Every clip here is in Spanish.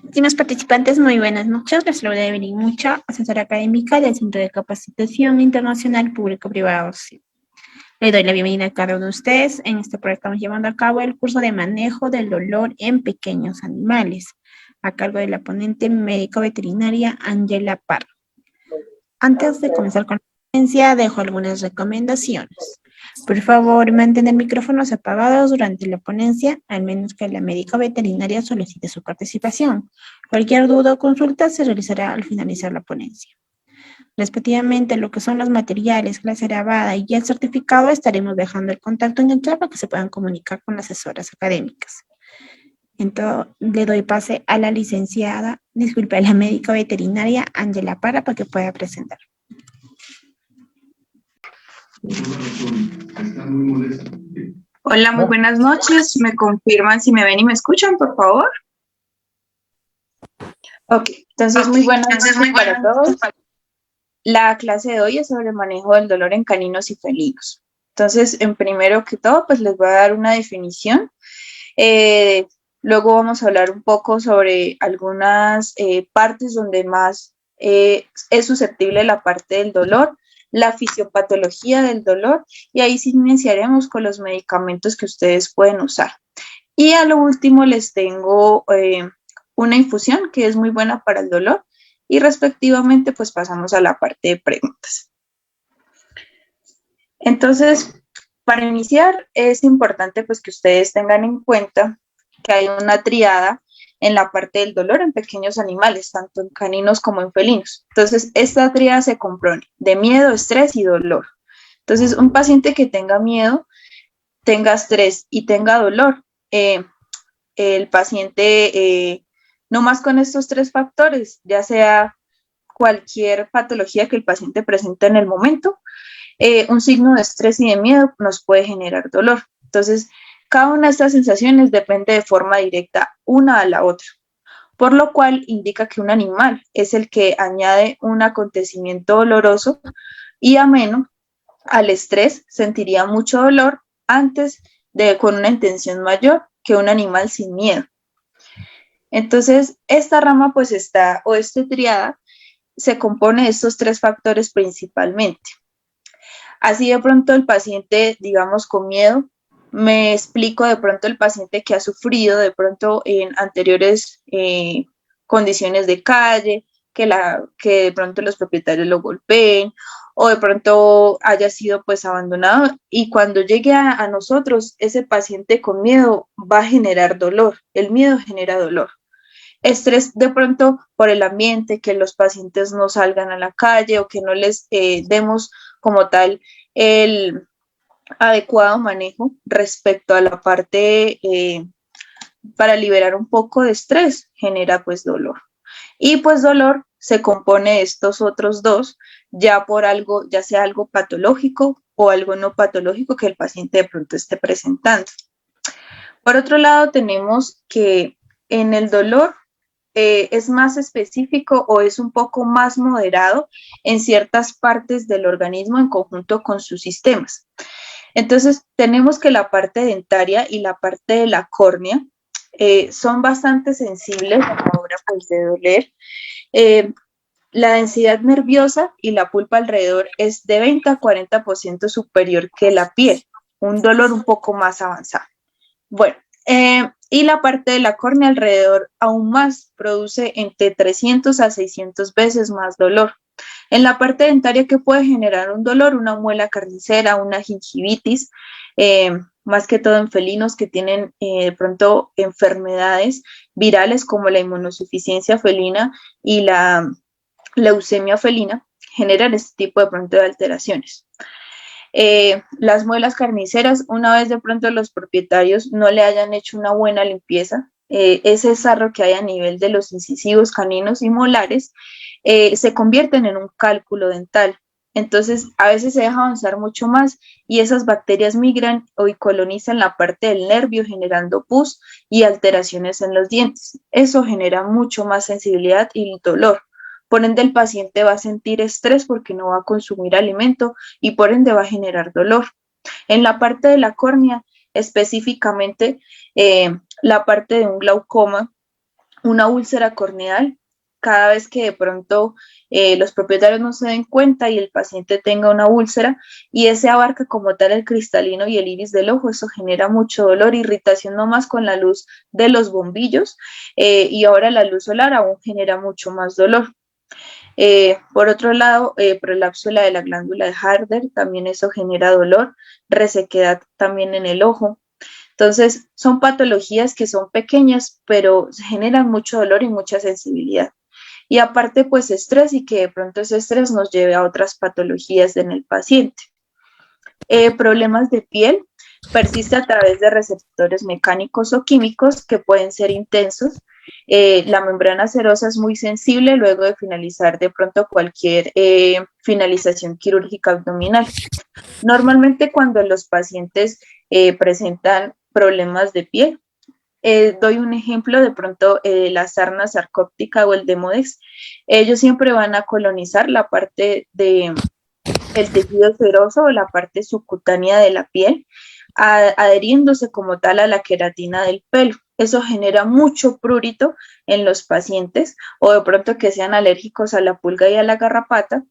Estimados participantes, muy buenas noches. Les saluda Evelyn Mucha, asesora académica del Centro de Capacitación Internacional Público-Privado. Le doy la bienvenida a cada uno de ustedes. En este proyecto estamos llevando a cabo el curso de manejo del dolor en pequeños animales, a cargo de la ponente médico veterinaria Ángela Parra. Antes de comenzar con la ponencia, dejo algunas recomendaciones. Por favor, mantener micrófonos apagados durante la ponencia, al menos que la médica veterinaria solicite su participación. Cualquier duda o consulta se realizará al finalizar la ponencia. Respectivamente, lo que son los materiales, clase grabada y el certificado, estaremos dejando el contacto en el chat para que se puedan comunicar con las asesoras académicas. Entonces, le doy pase a la licenciada, a la médica veterinaria Ángela Parra para que pueda presentar. Hola, muy buenas noches. ¿Me confirman si me ven y me escuchan, por favor? Ok, entonces muy buenas noches para todos. La clase de hoy es sobre el manejo del dolor en caninos y felinos. Entonces, en primero que todo, pues les voy a dar una definición. Luego vamos a hablar un poco sobre algunas partes donde más es susceptible la parte del dolor, la fisiopatología del dolor, y ahí sí iniciaremos con los medicamentos que ustedes pueden usar. Y a lo último les tengo una infusión que es muy buena para el dolor, y respectivamente pues pasamos a la parte de preguntas. Entonces, para iniciar es importante pues que ustedes tengan en cuenta que hay una triada en la parte del dolor en pequeños animales, tanto en caninos como en felinos. Entonces, esta triada se compone de miedo, estrés y dolor. Entonces, un paciente que tenga miedo, tenga estrés y tenga dolor, el paciente, no más con estos tres factores, ya sea cualquier patología que el paciente presente en el momento, un signo de estrés y de miedo nos puede generar dolor. Entonces, cada una de estas sensaciones depende de forma directa una a la otra, por lo cual indica que un animal es el que añade un acontecimiento doloroso y ameno al estrés, sentiría mucho dolor antes de con una intención mayor que un animal sin miedo. Entonces, esta rama pues está, o esta triada, se compone de estos tres factores principalmente. Así de pronto el paciente, digamos, con miedo, me explico de pronto el paciente que ha sufrido de pronto en anteriores condiciones de calle, que de pronto los propietarios lo golpeen o de pronto haya sido pues abandonado, y cuando llegue a nosotros, ese paciente con miedo va a generar dolor, el miedo genera dolor. Estrés de pronto por el ambiente, que los pacientes no salgan a la calle o que no les demos como tal el adecuado manejo respecto a la parte para liberar un poco de estrés, genera pues dolor. Y pues dolor se compone de estos otros dos, ya por algo, ya sea algo patológico o algo no patológico que el paciente de pronto esté presentando. Por otro lado, tenemos que en el dolor es más específico o es un poco más moderado en ciertas partes del organismo en conjunto con sus sistemas. Entonces, tenemos que la parte dentaria y la parte de la córnea son bastante sensibles a la hora pues, de doler. La densidad nerviosa y la pulpa alrededor es de 20 a 40% superior que la piel, un dolor un poco más avanzado. Bueno, y la parte de la córnea alrededor aún más produce entre 300 a 600 veces más dolor. En la parte dentaria, que puede generar un dolor, una muela carnicera, una gingivitis, más que todo en felinos que tienen de pronto enfermedades virales como la inmunosuficiencia felina y la leucemia felina, generan este tipo de pronto de alteraciones. Las muelas carniceras, una vez de pronto los propietarios no le hayan hecho una buena limpieza, ese sarro que hay a nivel de los incisivos caninos y molares se convierten en un cálculo dental. Entonces, a veces se deja avanzar mucho más y esas bacterias migran y colonizan la parte del nervio, generando pus y alteraciones en los dientes. Eso genera mucho más sensibilidad y dolor. Por ende, el paciente va a sentir estrés porque no va a consumir alimento y por ende va a generar dolor. En la parte de la córnea, específicamente la parte de un una úlcera corneal cada vez que de pronto los propietarios no se den cuenta y el paciente tenga una úlcera y ese abarca como tal el cristalino y el iris del ojo. Eso genera mucho dolor, irritación no más con la luz de los bombillos y ahora la luz solar aún genera mucho más dolor. Por otro lado, prolapso de la glándula de Harder, también eso genera dolor, resequedad también en el ojo. Entonces, son patologías que son pequeñas, pero generan mucho dolor y mucha sensibilidad. Y aparte, pues estrés y que de pronto ese estrés nos lleve a otras patologías en el paciente. Problemas de piel, persiste a través de receptores mecánicos o químicos que pueden ser intensos. La membrana serosa es muy sensible luego de finalizar de pronto cualquier finalización quirúrgica abdominal. Normalmente cuando los pacientes presentan problemas de piel, doy un ejemplo, de pronto la sarna sarcóptica o el Demodex, ellos siempre van a colonizar la parte del tejido seroso o la parte subcutánea de la piel, adheriéndose como tal a la queratina del pelo. Eso genera mucho prurito en los pacientes o de pronto que sean alérgicos a la pulga y a la garrapata,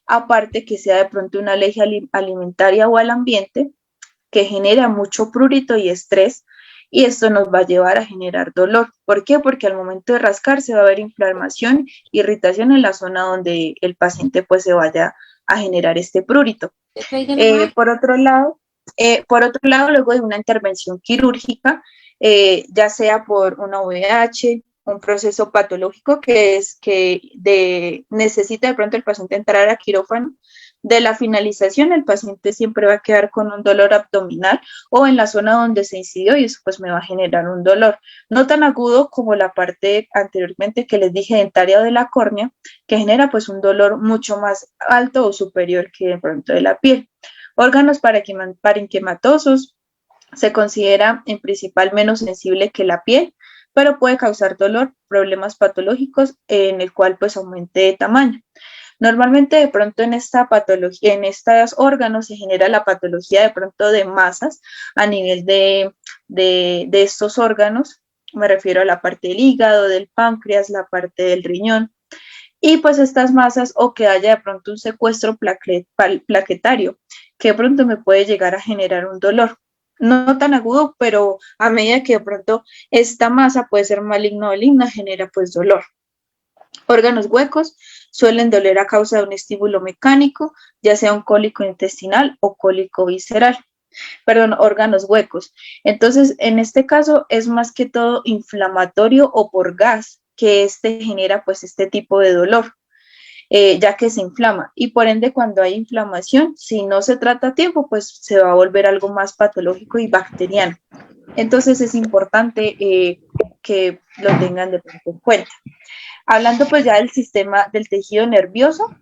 aparte que sea de pronto una alergia alimentaria o al ambiente que genera mucho prurito y estrés y esto nos va a llevar a generar dolor. ¿Por qué? Porque al momento de rascar se va a ver inflamación, irritación en la zona donde el paciente pues se vaya a generar este prurito. Por otro lado, luego de una intervención quirúrgica, ya sea por una VIH, un proceso patológico que es que necesita de pronto el paciente entrar a quirófano, de la finalización el paciente siempre va a quedar con un dolor abdominal o en la zona donde se incidió y eso pues me va a generar un dolor, no tan agudo como la parte anteriormente que les dije dentaria o de la córnea, que genera pues un dolor mucho más alto o superior que de pronto de la piel. Órganos parenquimatosos se considera en principal menos sensible que la piel, pero puede causar dolor, problemas patológicos en el cual pues aumente de tamaño. Normalmente de pronto en esta patología, en estos órganos se genera la patología de pronto de masas a nivel de estos órganos, me refiero a la parte del hígado, del páncreas, la parte del riñón, y pues estas masas o que haya de pronto un secuestro plaquetario, que de pronto me puede llegar a generar un dolor. No tan agudo, pero a medida que de pronto esta masa puede ser maligna o maligna, genera pues dolor. Órganos huecos suelen doler a causa de un estímulo mecánico, ya sea un cólico intestinal o cólico visceral. Perdón, órganos huecos. Entonces, en este caso es más que todo inflamatorio o por gas que genera pues este tipo de dolor, ya que se inflama. Y por ende, cuando hay inflamación, si no se trata a tiempo, pues se va a volver algo más patológico y bacteriano. Entonces es importante que lo tengan de pronto en cuenta. Hablando pues ya del sistema del tejido nervioso,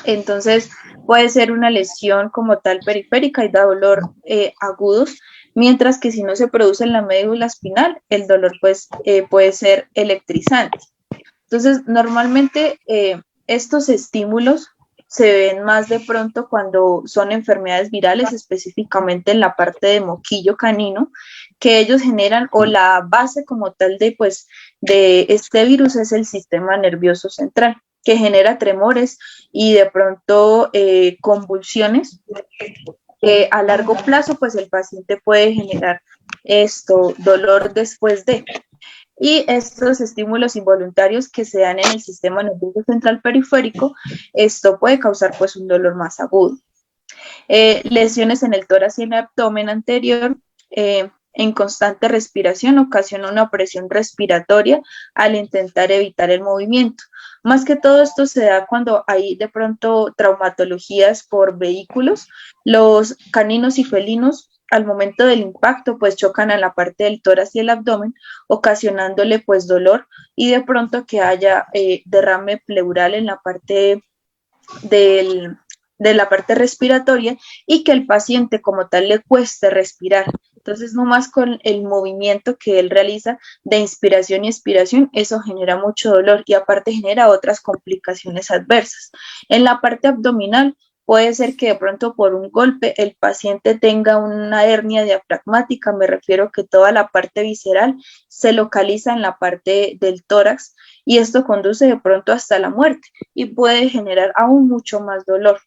entonces puede ser una lesión como tal periférica y da dolor agudos, mientras que si no se produce en la médula espinal, el dolor pues puede ser electrizante. Entonces normalmente estos estímulos se ven más de pronto cuando son enfermedades virales, específicamente en la parte de moquillo canino, que ellos generan, o la base como tal de este virus es el sistema nervioso central, que genera tremores y de pronto convulsiones. A largo plazo, pues el paciente puede generar dolor después de. Y estos estímulos involuntarios que se dan en el sistema nervioso central periférico, esto puede causar pues un dolor más agudo. Lesiones en el tórax y en el abdomen anterior, en constante respiración, ocasiona una presión respiratoria al intentar evitar el movimiento. Más que todo esto se da cuando hay de pronto traumatologías por vehículos. Los caninos y felinos al momento del impacto pues chocan a la parte del tórax y el abdomen, ocasionándole pues dolor y de pronto que haya derrame pleural en la parte de la parte respiratoria y que el paciente como tal le cueste respirar. Entonces, nomás con el movimiento que él realiza de inspiración y expiración, eso genera mucho dolor y aparte genera otras complicaciones adversas. En la parte abdominal Puede ser que de pronto por un golpe el paciente tenga una hernia diafragmática, me refiero que toda la parte visceral se localiza en la parte del tórax y esto conduce de pronto hasta la muerte y puede generar aún mucho más dolor.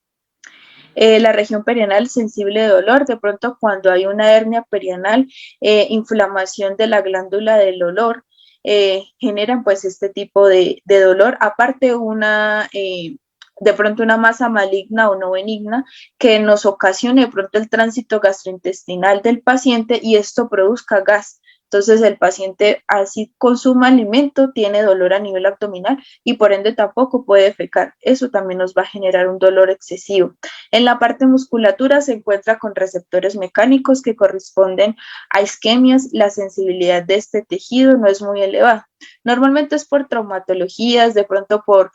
La región perianal sensible de dolor, de pronto cuando hay una hernia perianal, inflamación de la glándula del olor, generan pues este tipo de dolor, aparte de pronto una masa maligna o no benigna que nos ocasione de pronto el tránsito gastrointestinal del paciente y esto produzca gas. Entonces el paciente así consuma alimento, tiene dolor a nivel abdominal y por ende tampoco puede defecar. Eso también nos va a generar un dolor excesivo. En la parte musculatura se encuentra con receptores mecánicos que corresponden a isquemias. La sensibilidad de este tejido no es muy elevada. Normalmente es por traumatologías, de pronto por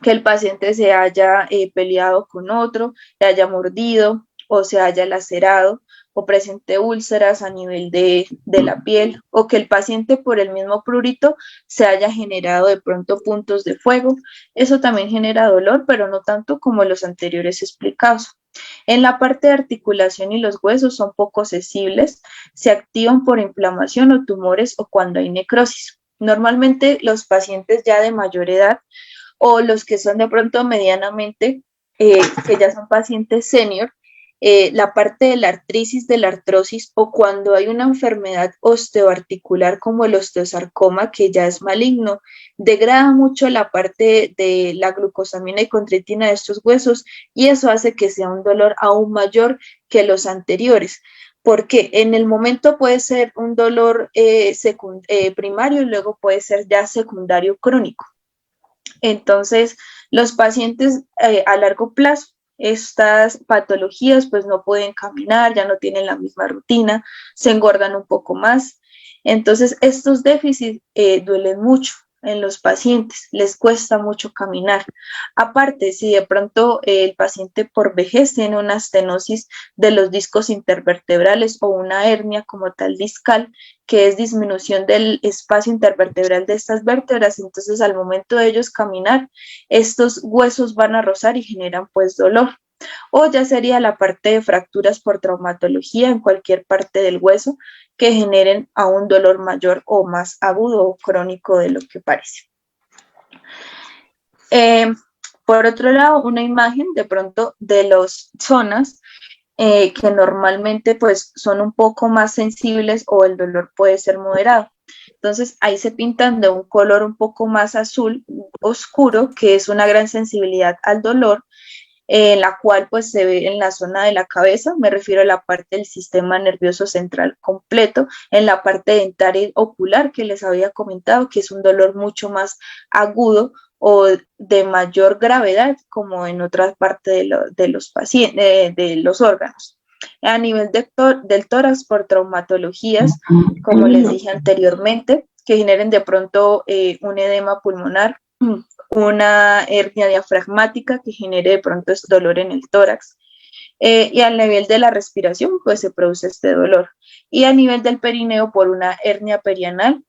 que el paciente se haya peleado con otro, le haya mordido o se haya lacerado o presente úlceras a nivel de la piel o que el paciente por el mismo prurito se haya generado de pronto puntos de fuego. Eso también genera dolor, pero no tanto como los anteriores explicados. En la parte de articulación y los huesos son poco sensibles, se activan por inflamación o tumores o cuando hay necrosis. Normalmente los pacientes ya de mayor edad o los que son de pronto medianamente, que ya son pacientes senior, la parte de la artritis, de la artrosis o cuando hay una enfermedad osteoarticular como el osteosarcoma que ya es maligno, degrada mucho la parte de la glucosamina y condroitina de estos huesos y eso hace que sea un dolor aún mayor que los anteriores. Porque en el momento puede ser un dolor primario y luego puede ser ya secundario crónico. Entonces, los pacientes a largo plazo, estas patologías pues no pueden caminar, ya no tienen la misma rutina, se engordan un poco más. Entonces, estos déficits duelen mucho en los pacientes, les cuesta mucho caminar. Aparte, si de pronto el paciente por vejez tiene una estenosis de los discos intervertebrales o una hernia como tal discal, que es disminución del espacio intervertebral de estas vértebras, entonces al momento de ellos caminar, estos huesos van a rozar y generan pues dolor. O ya sería la parte de fracturas por traumatología en cualquier parte del hueso que generen a un dolor mayor o más agudo o crónico de lo que parece. Por otro lado, una imagen de pronto de las zonas que normalmente pues son un poco más sensibles o el dolor puede ser moderado. Entonces ahí se pintan de un color un poco más azul oscuro, que es una gran sensibilidad al dolor, la cual pues se ve en la zona de la cabeza, me refiero a la parte del sistema nervioso central completo, en la parte dentaria y ocular que les había comentado, que es un dolor mucho más agudo o de mayor gravedad, como en otra parte de los pacientes, de los órganos. A nivel del tórax por traumatologías, como les dije anteriormente, que generen de pronto un edema pulmonar, una hernia diafragmática que genere de pronto dolor en el tórax. Y a nivel de la respiración, pues se produce este dolor. Y a nivel del perineo, por una hernia perianal,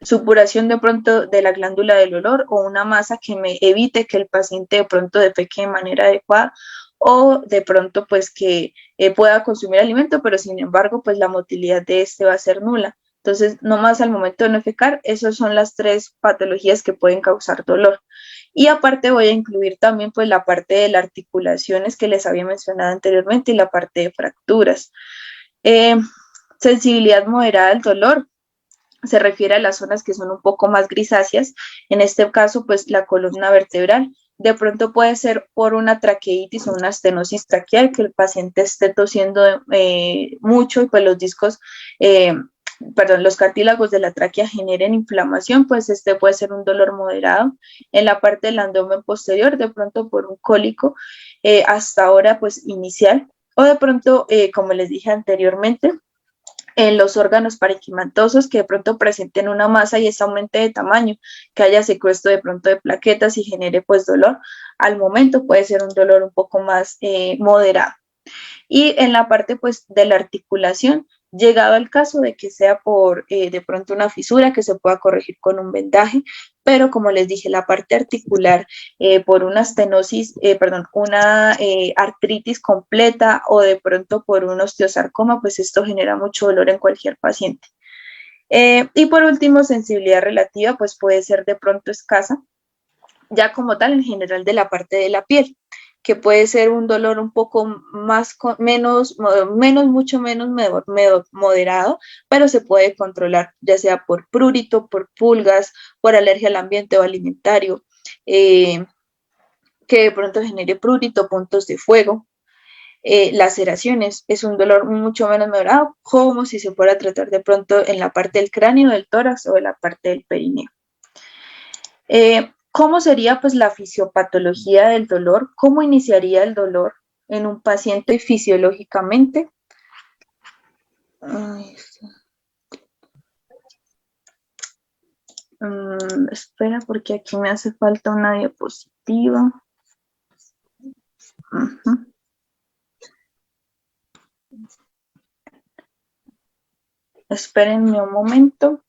supuración de pronto de la glándula del olor o una masa que me evite que el paciente de pronto defeque de manera adecuada o de pronto pues que pueda consumir alimento, pero sin embargo pues la motilidad de este va a ser nula. Entonces, nomás al momento de no defecar, esas son las 3 patologías que pueden causar dolor. Y aparte voy a incluir también pues la parte de las articulaciones que les había mencionado anteriormente y la parte de fracturas. Sensibilidad moderada al dolor se refiere a las zonas que son un poco más grisáceas, en este caso pues la columna vertebral. De pronto puede ser por una traqueitis o una estenosis traqueal, que el paciente esté tosiendo mucho y pues los discos los cartílagos de la tráquea generen inflamación, pues este puede ser un dolor moderado. En la parte del abdomen posterior, de pronto por un cólico, hasta ahora pues inicial, o de pronto, como les dije anteriormente, en los órganos parenquimatosos que de pronto presenten una masa y ese aumente de tamaño, que haya secuestro de pronto de plaquetas y genere pues dolor. Al momento puede ser un dolor un poco más moderado. Y en la parte pues de la articulación, Llegado al caso de que sea por de pronto una fisura que se pueda corregir con un vendaje, pero como les dije, la parte articular por una estenosis, una artritis completa o de pronto por un osteosarcoma, pues esto genera mucho dolor en cualquier paciente. Y por último, sensibilidad relativa, pues puede ser de pronto escasa, ya como tal en general de la parte de la piel, que puede ser un dolor un poco más, mucho menos moderado, pero se puede controlar, ya sea por prurito, por pulgas, por alergia al ambiente o alimentario, que de pronto genere prurito, puntos de fuego. Laceraciones, es un dolor mucho menos moderado, como si se fuera a tratar de pronto en la parte del cráneo, del tórax o de la parte del perineo. ¿Cómo sería pues la fisiopatología del dolor? ¿Cómo iniciaría el dolor en un paciente fisiológicamente? Espera, porque aquí me hace falta una diapositiva. Espérenme un momento,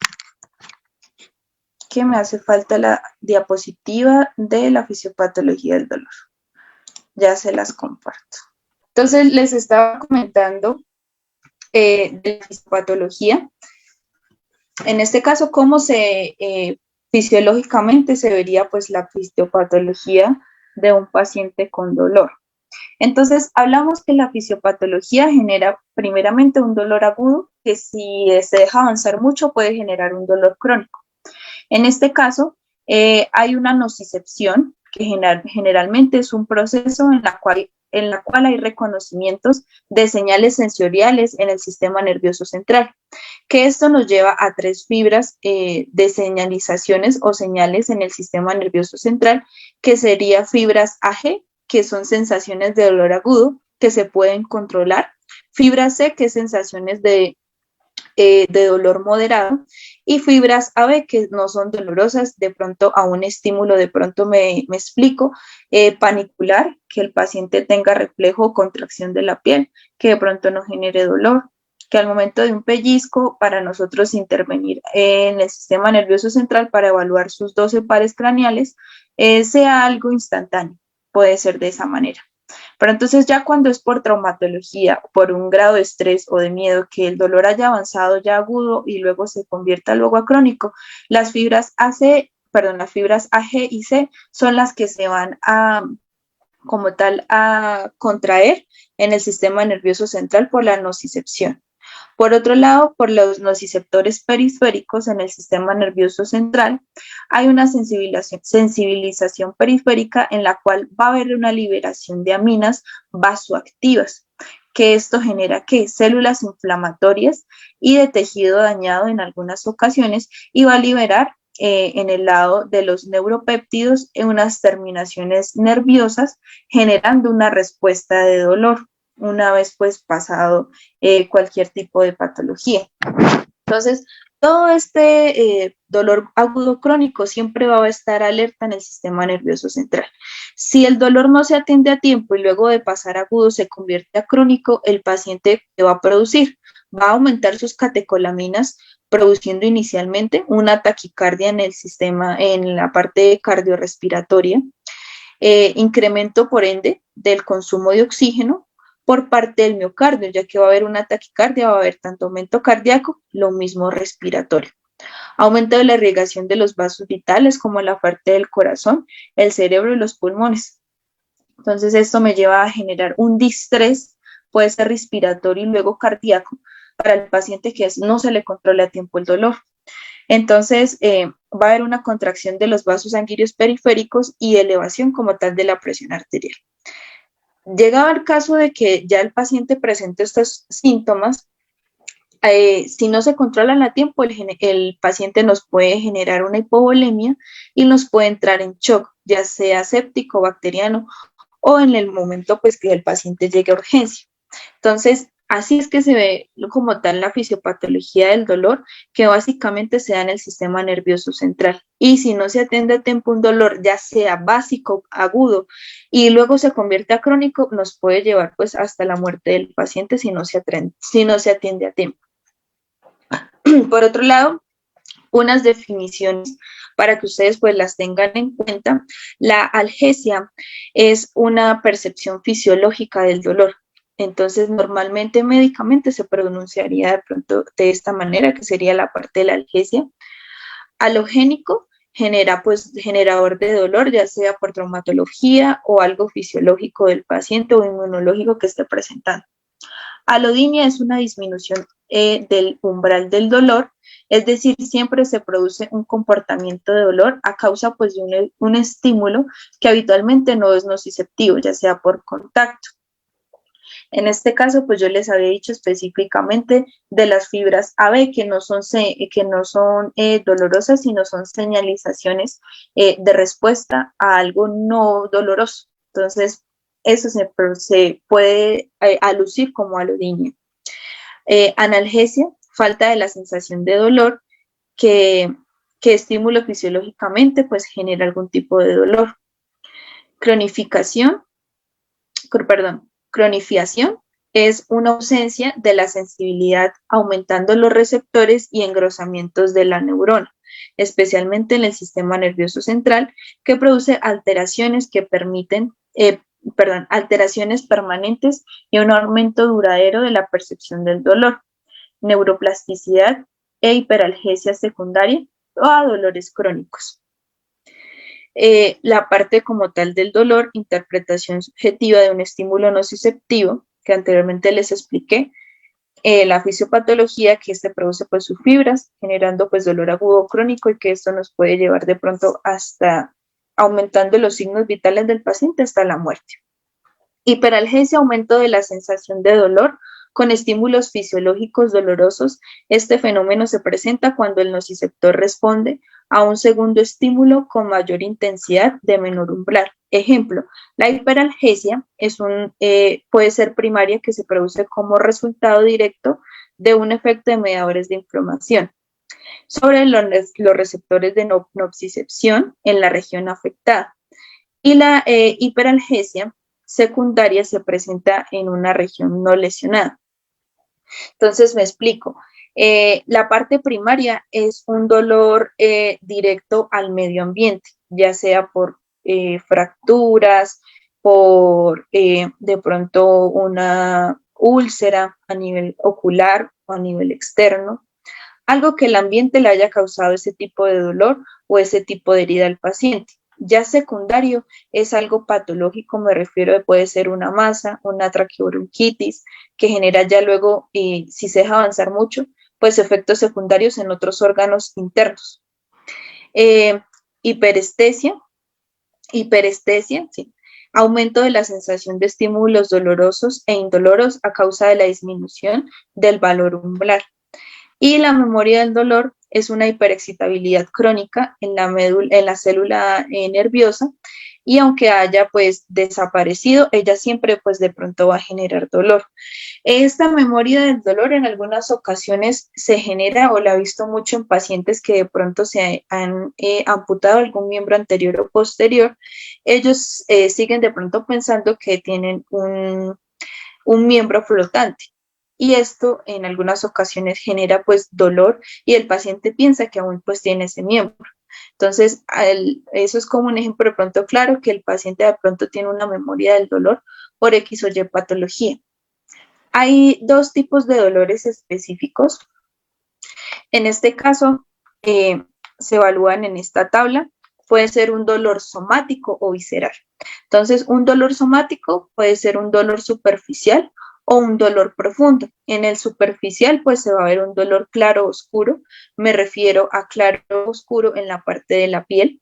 que me hace falta la diapositiva de la fisiopatología del dolor. Ya se las comparto. Entonces, les estaba comentando de la fisiopatología. En este caso, ¿cómo fisiológicamente se vería pues la fisiopatología de un paciente con dolor? Entonces, hablamos que la fisiopatología genera primeramente un dolor agudo, que si se deja avanzar mucho puede generar un dolor crónico. En este caso, hay una nocicepción, que generalmente es un proceso en la cual hay reconocimientos de señales sensoriales en el sistema nervioso central, que esto nos lleva a 3 fibras de señalizaciones o señales en el sistema nervioso central, que serían fibras AG, que son sensaciones de dolor agudo, que se pueden controlar, fibra C, que es sensaciones de dolor moderado, y fibras AB, que no son dolorosas, de pronto a un estímulo, de pronto me explico, panicular, que el paciente tenga reflejo o contracción de la piel, que de pronto no genere dolor, que al momento de un pellizco, para nosotros intervenir en el sistema nervioso central para evaluar sus 12 pares craneales, sea algo instantáneo, puede ser de esa manera. Pero entonces ya cuando es por traumatología, por un grado de estrés o de miedo, que el dolor haya avanzado ya agudo y luego se convierta luego a crónico, las fibras AG y C son las que se van a, como tal, a contraer en el sistema nervioso central por la nocicepción. Por otro lado, por los nociceptores periféricos en el sistema nervioso central, hay una sensibilización periférica en la cual va a haber una liberación de aminas vasoactivas, que esto genera que células inflamatorias y de tejido dañado en algunas ocasiones, y va a liberar en el lado de los neuropéptidos en unas terminaciones nerviosas, generando una respuesta de dolor una vez pues pasado cualquier tipo de patología. Entonces, todo este dolor agudo crónico siempre va a estar alerta en el sistema nervioso central. Si el dolor no se atiende a tiempo y luego de pasar agudo se convierte a crónico, el paciente va a producir, va a aumentar sus catecolaminas, produciendo inicialmente una taquicardia en el sistema, en la parte cardiorrespiratoria, incremento por ende del consumo de oxígeno por parte del miocardio, ya que va a haber una taquicardia, va a haber tanto aumento cardíaco, lo mismo respiratorio. Aumento de la irrigación de los vasos vitales, como la parte del corazón, el cerebro y los pulmones. Entonces, esto me lleva a generar un distrés, puede ser respiratorio y luego cardíaco, para el paciente que no se le controla a tiempo el dolor. Entonces, va a haber una contracción de los vasos sanguíneos periféricos y elevación como tal de la presión arterial. Llegado al caso de que ya el paciente presente estos síntomas, si no se controlan a tiempo, el paciente nos puede generar una hipovolemia y nos puede entrar en shock, ya sea séptico, bacteriano, o en el momento pues que el paciente llegue a urgencia. Entonces, así es que se ve como tal la fisiopatología del dolor, que básicamente se da en el sistema nervioso central. Y si no se atiende a tiempo un dolor, ya sea básico, agudo, y luego se convierte a crónico, nos puede llevar pues hasta la muerte del paciente si no se atiende a tiempo. Por otro lado, unas definiciones para que ustedes pues las tengan en cuenta. La algesia es una percepción fisiológica del dolor. Entonces, normalmente médicamente se pronunciaría de pronto de esta manera, que sería la parte de la algesia. Alogénico genera pues generador de dolor, ya sea por traumatología o algo fisiológico del paciente o inmunológico que esté presentando. Alodinia es una disminución del umbral del dolor, es decir, siempre se produce un comportamiento de dolor a causa pues de un estímulo que habitualmente no es nociceptivo, ya sea por contacto. En este caso, pues yo les había dicho específicamente de las fibras AB que no son dolorosas, sino son señalizaciones de respuesta a algo no doloroso. Entonces, eso se puede alucir como alodinia. Analgesia, falta de la sensación de dolor que estímulo fisiológicamente pues genera algún tipo de dolor. Cronificación es una ausencia de la sensibilidad, aumentando los receptores y engrosamientos de la neurona, especialmente en el sistema nervioso central, que produce alteraciones alteraciones permanentes y un aumento duradero de la percepción del dolor, neuroplasticidad e hiperalgesia secundaria o a dolores crónicos. La parte como tal del dolor, interpretación subjetiva de un estímulo nociceptivo, que anteriormente les expliqué, la fisiopatología, que produce pues sus fibras, generando pues dolor agudo crónico y que esto nos puede llevar de pronto hasta aumentando los signos vitales del paciente hasta la muerte. Hiperalgesia, aumento de la sensación de dolor con estímulos fisiológicos dolorosos. Este fenómeno se presenta cuando el nociceptor responde a un segundo estímulo con mayor intensidad de menor umbral. Ejemplo, la hiperalgesia puede ser primaria, que se produce como resultado directo de un efecto de mediadores de inflamación sobre los receptores de nocicepción en la región afectada. Y la hiperalgesia secundaria se presenta en una región no lesionada. Entonces, me explico. La parte primaria es un dolor directo al medio ambiente, ya sea por fracturas, por de pronto una úlcera a nivel ocular o a nivel externo, algo que el ambiente le haya causado ese tipo de dolor o ese tipo de herida al paciente. Ya secundario es algo patológico, me refiero, puede ser una masa, una traqueobronquitis, que genera ya luego, si se deja avanzar mucho, pues efectos secundarios en otros órganos internos. Hiperestesia, sí, aumento de la sensación de estímulos dolorosos e indoloros a causa de la disminución del valor umbral. Y la memoria del dolor es una hiperexcitabilidad crónica en la célula nerviosa, y aunque haya pues desaparecido, ella siempre pues de pronto va a generar dolor. Esta memoria del dolor en algunas ocasiones se genera, o la he visto mucho en pacientes que de pronto se han amputado algún miembro anterior o posterior. Ellos siguen de pronto pensando que tienen un miembro flotante. Y esto en algunas ocasiones genera pues dolor y el paciente piensa que aún pues tiene ese miembro. Entonces, eso es como un ejemplo de pronto claro que el paciente de pronto tiene una memoria del dolor por X o Y patología. Hay dos tipos de dolores específicos. En este caso, se evalúan en esta tabla. Puede ser un dolor somático o visceral. Entonces, un dolor somático puede ser un dolor superficial o un dolor profundo. En el superficial, pues se va a ver un dolor claro o oscuro. Me refiero a claro o oscuro en la parte de la piel.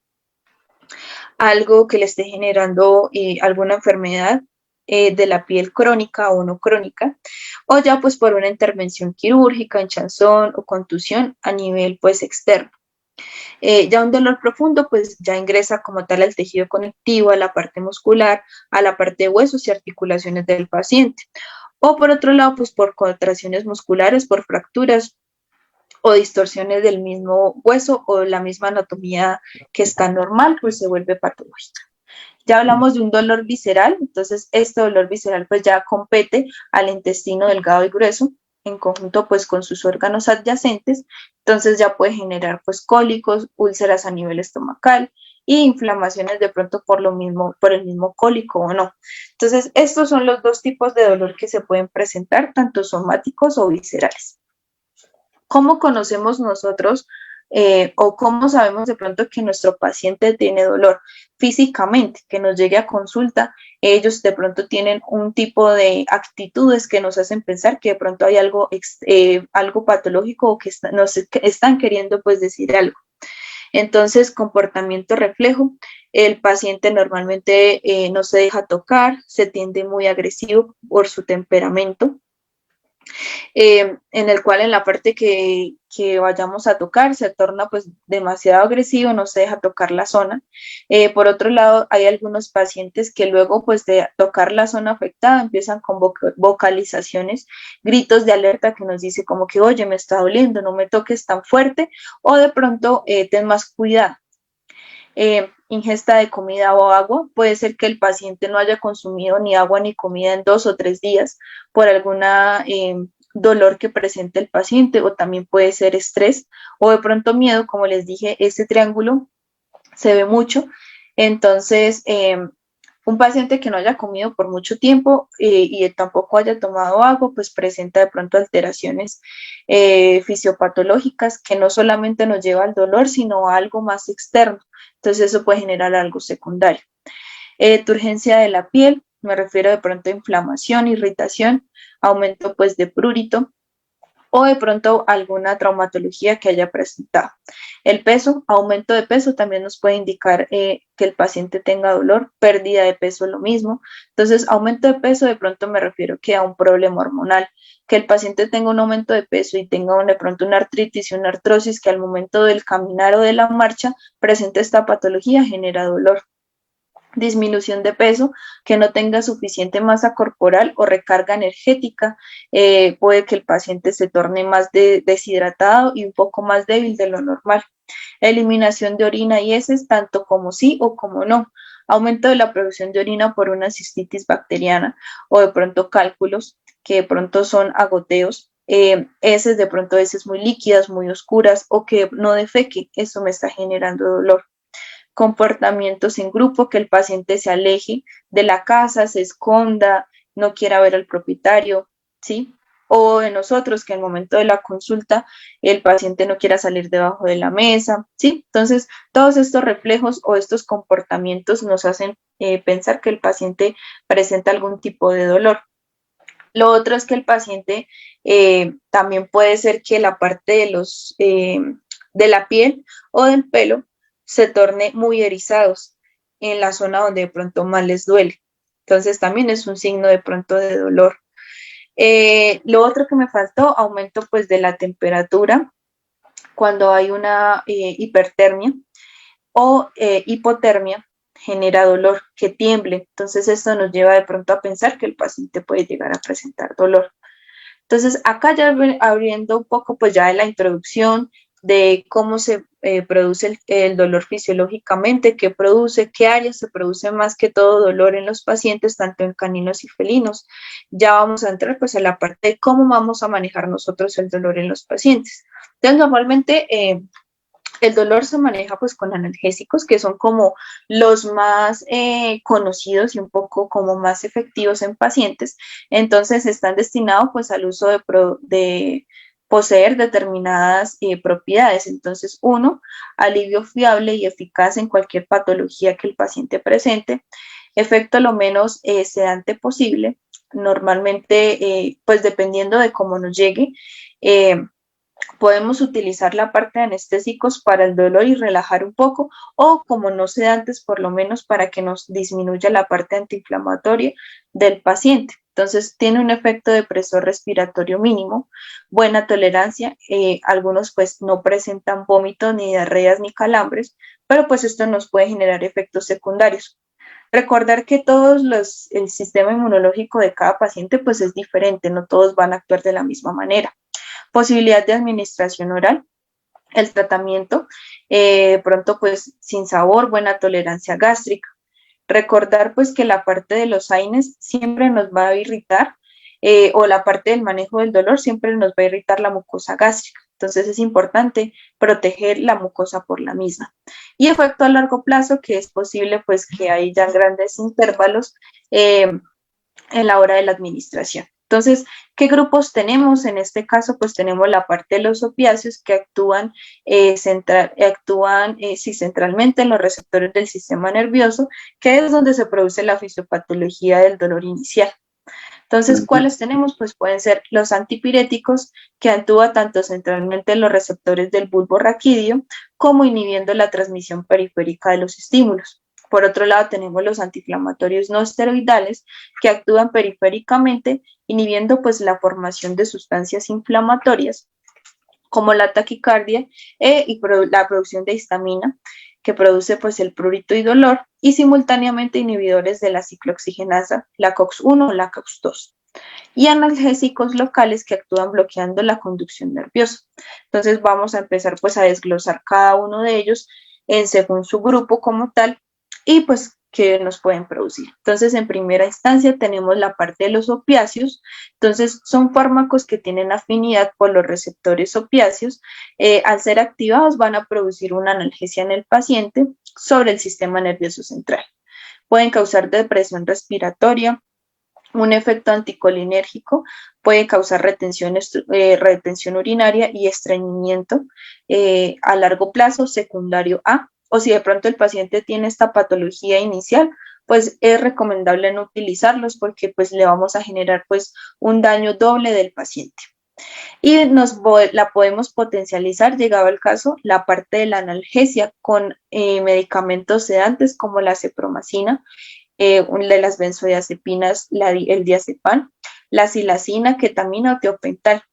Algo que le esté generando alguna enfermedad de la piel crónica o no crónica, o ya pues por una intervención quirúrgica, hinchazón o contusión a nivel pues externo. Ya un dolor profundo pues ya ingresa como tal al tejido conectivo, a la parte muscular, a la parte de huesos y articulaciones del paciente. O por otro lado, pues por contracciones musculares, por fracturas o distorsiones del mismo hueso o la misma anatomía que está normal, pues se vuelve patológica. Ya hablamos de un dolor visceral, entonces este dolor visceral pues ya compete al intestino delgado y grueso, en conjunto pues con sus órganos adyacentes, entonces ya puede generar pues cólicos, úlceras a nivel estomacal y inflamaciones de pronto por el mismo cólico o no. Entonces, estos son los dos tipos de dolor que se pueden presentar, tanto somáticos o viscerales. ¿Cómo conocemos nosotros o cómo sabemos de pronto que nuestro paciente tiene dolor? Físicamente, que nos llegue a consulta, ellos de pronto tienen un tipo de actitudes que nos hacen pensar que de pronto hay algo patológico o que nos están queriendo pues decir algo. Entonces, comportamiento reflejo, el paciente normalmente no se deja tocar, se tiende muy agresivo por su temperamento, en el cual en la parte que vayamos a tocar se torna pues demasiado agresivo, no se deja tocar la zona. Por otro lado, hay algunos pacientes que luego pues de tocar la zona afectada empiezan con vocalizaciones, gritos de alerta que nos dice como que, oye, me está doliendo, no me toques tan fuerte, o de pronto ten más cuidado. Ingesta de comida o agua. Puede ser que el paciente no haya consumido ni agua ni comida en 2 o 3 días por alguna dolor que presente el paciente, o también puede ser estrés o de pronto miedo. Como les dije, este triángulo se ve mucho. Entonces, un paciente que no haya comido por mucho tiempo y tampoco haya tomado agua, pues presenta de pronto alteraciones fisiopatológicas que no solamente nos lleva al dolor, sino a algo más externo. Entonces eso puede generar algo secundario. Turgencia de la piel, me refiero de pronto a inflamación, irritación, aumento pues de prurito, o de pronto alguna traumatología que haya presentado. El peso, aumento de peso también nos puede indicar que el paciente tenga dolor, pérdida de peso lo mismo. Entonces, aumento de peso de pronto me refiero que a un problema hormonal, que el paciente tenga un aumento de peso y tenga de pronto una artritis y una artrosis que al momento del caminar o de la marcha presente esta patología, genera dolor. Disminución de peso, que no tenga suficiente masa corporal o recarga energética, puede que el paciente se torne más deshidratado y un poco más débil de lo normal. Eliminación de orina y heces, tanto como sí o como no. Aumento de la producción de orina por una cistitis bacteriana o de pronto cálculos, que de pronto son agoteos. Heces, de pronto heces muy líquidas, muy oscuras, o que no defeque, eso me está generando dolor. Comportamientos en grupo, que el paciente se aleje de la casa, se esconda, no quiera ver al propietario, ¿sí? O de nosotros, que al momento de la consulta el paciente no quiera salir debajo de la mesa, ¿sí? Entonces, todos estos reflejos o estos comportamientos nos hacen pensar que el paciente presenta algún tipo de dolor. Lo otro es que el paciente también puede ser que la parte de la piel o del pelo se torne muy erizados en la zona donde de pronto más les duele. Entonces también es un signo de pronto de dolor. Lo otro que me faltó, aumento pues de la temperatura cuando hay una hipertermia o hipotermia, genera dolor, que tiemble. Entonces esto nos lleva de pronto a pensar que el paciente puede llegar a presentar dolor. Entonces acá ya abriendo un poco pues ya de la introducción de cómo se produce el dolor fisiológicamente, qué produce, qué áreas se produce más que todo dolor en los pacientes, tanto en caninos y felinos. Ya vamos a entrar pues a la parte de cómo vamos a manejar nosotros el dolor en los pacientes. Entonces normalmente el dolor se maneja pues con analgésicos, que son como los más conocidos y un poco como más efectivos en pacientes. Entonces están destinados pues al uso de poseer determinadas propiedades. Entonces, uno, alivio fiable y eficaz en cualquier patología que el paciente presente, efecto lo menos sedante posible, normalmente pues dependiendo de cómo nos llegue, podemos utilizar la parte de anestésicos para el dolor y relajar un poco, o como no sedantes, por lo menos para que nos disminuya la parte antiinflamatoria del paciente. Entonces, tiene un efecto de depresor respiratorio mínimo, buena tolerancia. Algunos pues no presentan vómitos, ni diarreas, ni calambres, pero pues esto nos puede generar efectos secundarios. Recordar que el sistema inmunológico de cada paciente pues es diferente, no todos van a actuar de la misma manera. Posibilidad de administración oral, el tratamiento, pronto pues sin sabor, buena tolerancia gástrica. Recordar pues que la parte de los AINES siempre nos va a irritar o la parte del manejo del dolor, siempre nos va a irritar la mucosa gástrica. Entonces es importante proteger la mucosa por la misma. Y efecto a largo plazo, que es posible pues que hay ya grandes intervalos en la hora de la administración. Entonces, ¿qué grupos tenemos? En este caso, pues tenemos la parte de los opiáceos que actúan, centralmente en los receptores del sistema nervioso, que es donde se produce la fisiopatología del dolor inicial. Entonces, ¿cuáles tenemos? Pues pueden ser los antipiréticos, que actúan tanto centralmente en los receptores del bulbo raquídeo, como inhibiendo la transmisión periférica de los estímulos. Por otro lado, tenemos los antiinflamatorios no esteroidales, que actúan periféricamente, inhibiendo pues la formación de sustancias inflamatorias, como la taquicardia y la producción de histamina, que produce pues el prurito y dolor, y simultáneamente inhibidores de la ciclooxigenasa, la COX-1 o la COX-2. Y analgésicos locales que actúan bloqueando la conducción nerviosa. Entonces vamos a empezar pues a desglosar cada uno de ellos según su grupo como tal, y pues que nos pueden producir. Entonces, en primera instancia tenemos la parte de los opiáceos. Entonces, son fármacos que tienen afinidad por los receptores opiáceos. Al ser activados van a producir una analgesia en el paciente sobre el sistema nervioso central. Pueden causar depresión respiratoria, un efecto anticolinérgico, puede causar retención urinaria y estreñimiento a largo plazo secundario a, o si de pronto el paciente tiene esta patología inicial, pues es recomendable no utilizarlos porque pues le vamos a generar pues un daño doble del paciente. Y la podemos potencializar, llegado el caso, la parte de la analgesia con medicamentos sedantes como la cepromacina, de las benzodiazepinas, el diazepam, la silacina, ketamina o tiopental.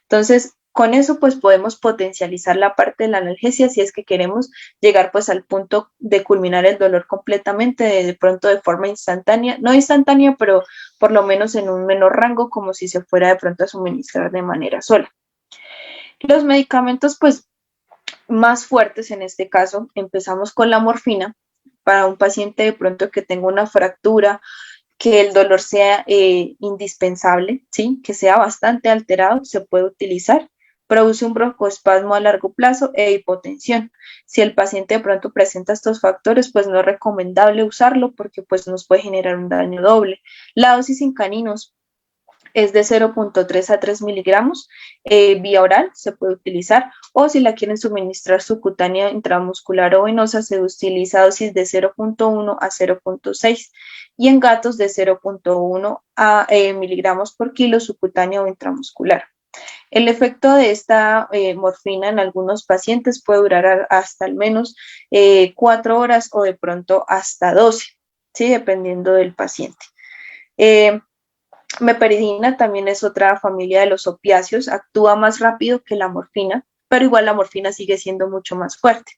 Entonces, con eso pues podemos potencializar la parte de la analgesia si es que queremos llegar pues al punto de culminar el dolor completamente, de pronto de forma instantánea, no instantánea, pero por lo menos en un menor rango, como si se fuera de pronto a suministrar de manera sola. Los medicamentos pues más fuertes en este caso, empezamos con la morfina para un paciente de pronto que tenga una fractura, que el dolor sea indispensable, ¿sí? Que sea bastante alterado, se puede utilizar. Produce un broncoespasmo a largo plazo e hipotensión. Si el paciente de pronto presenta estos factores, pues no es recomendable usarlo porque pues nos puede generar un daño doble. La dosis en caninos es de 0.3 a 3 miligramos, vía oral se puede utilizar, o si la quieren suministrar subcutánea, intramuscular o venosa, se utiliza dosis de 0.1 a 0.6, y en gatos de 0.1 a miligramos por kilo subcutánea o intramuscular. El efecto de esta morfina en algunos pacientes puede durar hasta al menos 4 horas o de pronto hasta 12, ¿sí? Dependiendo del paciente. Meperidina también es otra familia de los opiáceos, actúa más rápido que la morfina, pero igual la morfina sigue siendo mucho más fuerte.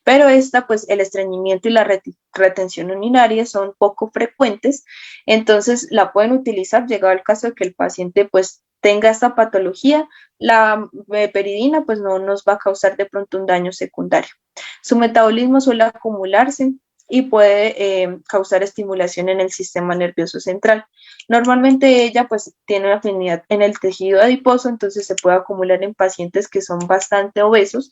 Pero pues el estreñimiento y la retención urinaria son poco frecuentes, entonces la pueden utilizar llegado al caso de que el paciente pues tenga esta patología. La meperidina pues no nos va a causar de pronto un daño secundario. Su metabolismo suele acumularse y puede causar estimulación en el sistema nervioso central. Normalmente ella pues tiene una afinidad en el tejido adiposo, entonces se puede acumular en pacientes que son bastante obesos.